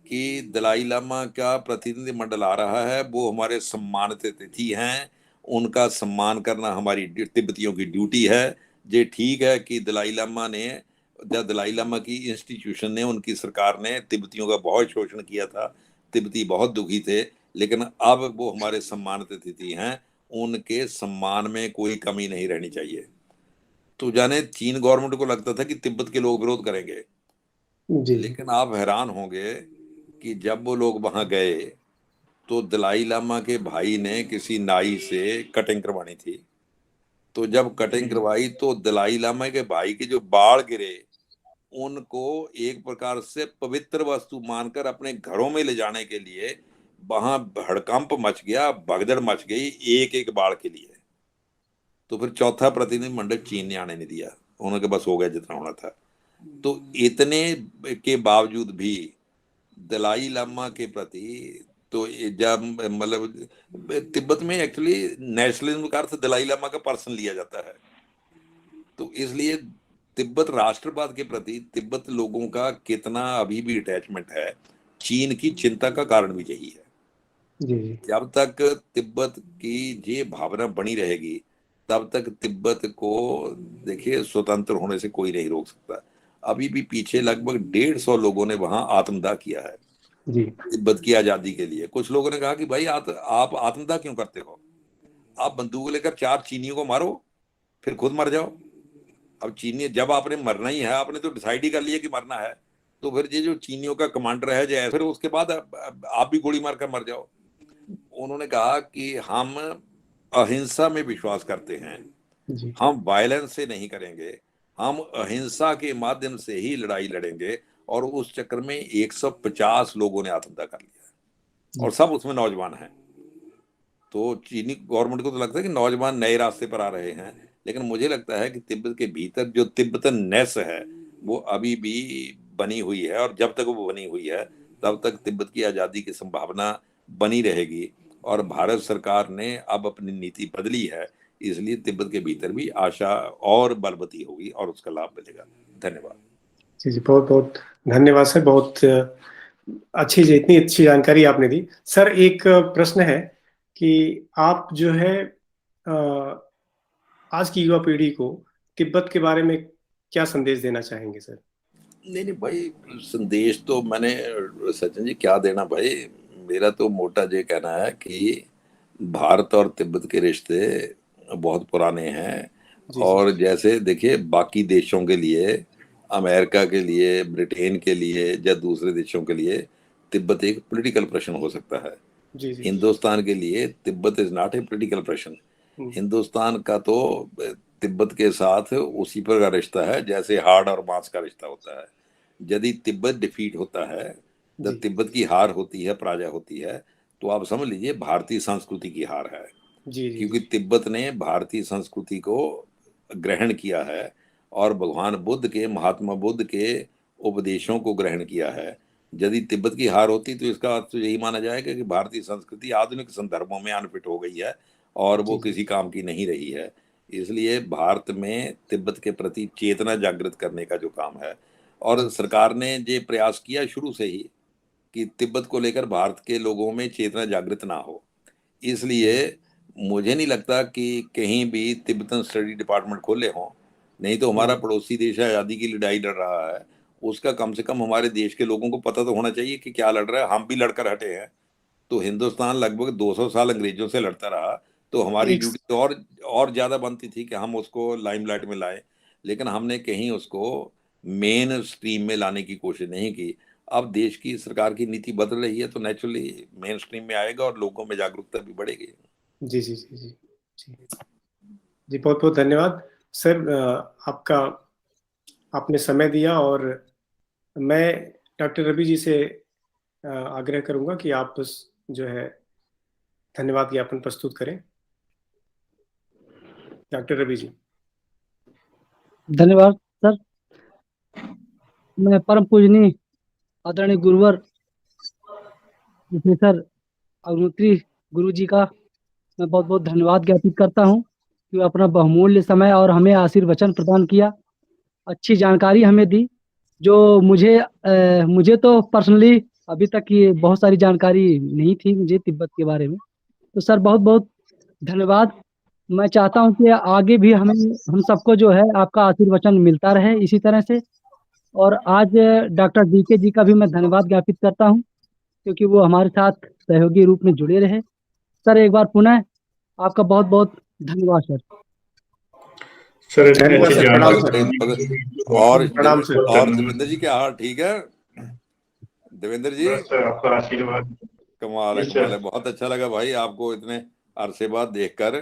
कि दलाई लामा का प्रतिनिधि मंडल आ रहा है, वो हमारे सम्मानित अतिथि हैं, उनका सम्मान करना हमारी तिब्बतियों की ड्यूटी है। ये ठीक है कि दलाई लामा ने दलाई लामा की इंस्टीट्यूशन ने, उनकी सरकार ने तिब्बतियों का बहुत शोषण किया था, तिब्बती बहुत दुखी थे, लेकिन अब वो हमारे सम्मानित अतिथि हैं, उनके सम्मान में कोई कमी नहीं रहनी चाहिए। तो जाने चीन गवर्नमेंट को लगता था कि तिब्बत के लोग विरोध करेंगे। जी जी। लेकिन आप हैरान होंगे कि जब वो लोग वहां गए तो दलाई लामा के भाई ने किसी नाई से कटिंग करवानी थी। तो जब कटिंग करवाई तो दलाई लामा के भाई के जो बाल गिरे उनको एक प्रकार से पवित्र वस्तु मानकर अपने घरों में ले जाने के लिए वहां हड़कंप मच गया, भगदड़ मच गई एक एक बाल के लिए। तो फिर चौथा प्रतिनिधि मंडल चीन ने आने नहीं दिया। उन्होंने बस हो गया जितना होना था। तो इतने के बावजूद भी दलाई लामा के प्रति, तो जब मतलब तिब्बत में एक्चुअली नेशनलिज्म का अर्थ दलाई लामा का पर्सन लिया जाता है। तो इसलिए तिब्बत राष्ट्रवाद के प्रति तिब्बत लोगों का कितना अभी भी अटैचमेंट है, चीन की चिंता का कारण भी यही है। जी जी। जब तक तिब्बत की ये भावना बनी रहेगी तब तक तिब्बत को देखिए स्वतंत्र होने से कोई नहीं रोक सकता। अभी भी पीछे लगभग 150 लोगों ने वहां आत्मदाह किया है जी तिब्बत की आजादी के लिए। कुछ लोगों ने कहा कि भाई आप आत्मदाह क्यों करते हो? आप बंदूक लेकर 4 चीनियों को मारो फिर खुद मर जाओ। अब चीनी जब आपने मरना ही है, आपने तो डिसाइड ही कर लिया कि मरना है, तो फिर ये जो चीनियों का कमांडर है जय, फिर उसके बाद आप भी गोली मारकर मर जाओ। उन्होंने कहा कि हम अहिंसा में विश्वास करते हैं, जी। हम वायलेंस से नहीं करेंगे, हम अहिंसा के माध्यम से ही लड़ाई लड़ेंगे। और उस चक्कर में 150 लोगों ने आत्मदाह कर लिया जी और सब उसमें नौजवान हैं। तो चीनी गवर्नमेंट को तो लगता है कि नौजवान नए रास्ते पर आ रहे हैं, लेकिन मुझे लगता है कि तिब्बत के भीतर जो तिब्बतन नेस है वो अभी भी बनी हुई है। और जब तक वो बनी हुई है तब तक तिब्बत की आज़ादी की संभावना बनी रहेगी। और भारत सरकार ने अब अपनी नीति बदली है, इसलिए तिब्बत के भीतर भी आशा और बलवती होगी और उसका लाभ मिलेगा। धन्यवाद। जी। जी बहुत बहुत धन्यवाद सर, बहुत अच्छी, इतनी अच्छी जानकारी आपने दी। सर एक प्रश्न है कि आप जो है आज की युवा पीढ़ी को तिब्बत के बारे में क्या संदेश देना चाहेंगे सर? नहीं नहीं भाई, संदेश तो मैंने, सचिन जी क्या देना भाई, मेरा तो मोटा ये कहना है कि भारत और तिब्बत के रिश्ते बहुत पुराने हैं। जी जी और जैसे देखिए बाकी देशों के लिए, अमेरिका के लिए, ब्रिटेन के लिए या दूसरे देशों के लिए तिब्बत एक पॉलिटिकल प्रश्न हो सकता है। जी जी। हिंदुस्तान के लिए Tibet is not a political प्रश्न। हिंदुस्तान का तो तिब्बत के साथ उसी पर का रिश्ता है जैसे हाड़ और मांस का रिश्ता होता है। यदि तिब्बत डिफीट होता है, जी जब तिब्बत की हार होती है, पराजय होती है, तो आप समझ लीजिए भारतीय संस्कृति की हार है। जी जी क्योंकि तिब्बत ने भारतीय संस्कृति को ग्रहण किया है और भगवान बुद्ध के, महात्मा बुद्ध के उपदेशों को ग्रहण किया है। यदि तिब्बत की हार होती तो इसका अर्थ तो यही माना जाएगा कि भारतीय संस्कृति आधुनिक संदर्भों में अनफिट हो गई है और वो जी जी किसी काम की नहीं रही है। इसलिए भारत में तिब्बत के प्रति चेतना जागृत करने का जो काम है, और जी सरकार ने ये प्रयास किया शुरू से ही कि तिब्बत को लेकर भारत के लोगों में चेतना जागृत ना हो। इसलिए जी मुझे नहीं लगता कि कहीं भी तिब्बतन स्टडी डिपार्टमेंट खोले हों। नहीं तो हमारा पड़ोसी देश आज़ादी की लड़ाई लड़ रहा है, उसका कम से कम हमारे देश के लोगों को पता तो होना चाहिए कि क्या लड़ रहा है। हम भी लड़कर हटे हैं। तो हिंदुस्तान लगभग 200 साल अंग्रेजों से लड़ता रहा, तो हमारी एक ड्यूटी तो और ज़्यादा बनती थी कि हम उसको लाइमलाइट में लाएं। लेकिन हमने कहीं उसको मेन स्ट्रीम में लाने की कोशिश नहीं की। अब देश की सरकार की नीति बदल रही है तो नेचुरली मेन स्ट्रीम में आएगा और लोगों में जागरूकता भी बढ़ेगी। जी जी जी जी जी जी, बहुत बहुत धन्यवाद सर, आपका, आपने समय दिया। और मैं डॉक्टर रवि जी से आग्रह करूंगा कि आप जो है धन्यवाद ज्ञापन प्रस्तुत करें। डॉक्टर रवि जी। धन्यवाद सर। मैं परम पूजनीय आदरणीय गुरुवर प्रोफेसर अग्निहोत्री गुरु जी का मैं बहुत बहुत धन्यवाद ज्ञापित करता हूँ कि अपना बहुमूल्य समय और हमें आशीर्वचन प्रदान किया, अच्छी जानकारी हमें दी। जो मुझे तो पर्सनली अभी तक ये बहुत सारी जानकारी नहीं थी मुझे तिब्बत के बारे में। तो सर बहुत बहुत धन्यवाद। मैं चाहता हूँ कि आगे भी हम सबको जो है आपका आशीर्वचन मिलता रहे इसी तरह से। और आज डॉक्टर DK जी का भी मैं धन्यवाद ज्ञापित करता हूँ क्योंकि वो हमारे साथ सहयोगी रूप में जुड़े रहे। सर एक बार पुनः आपका बहुत बहुत धन्यवाद सर। सर इतनी धन्यवाद अच्छी सर, प्रणाम सर। जानकारी। और प्रणाम सर। और देवेंद्र जी क्या हाल, ठीक है देवेंद्र जी? बस सर आपका आशीर्वाद। कमाल है, यस कमाल सर। है। बहुत अच्छा लगा भाई आपको इतने अरसे बाद देखकर।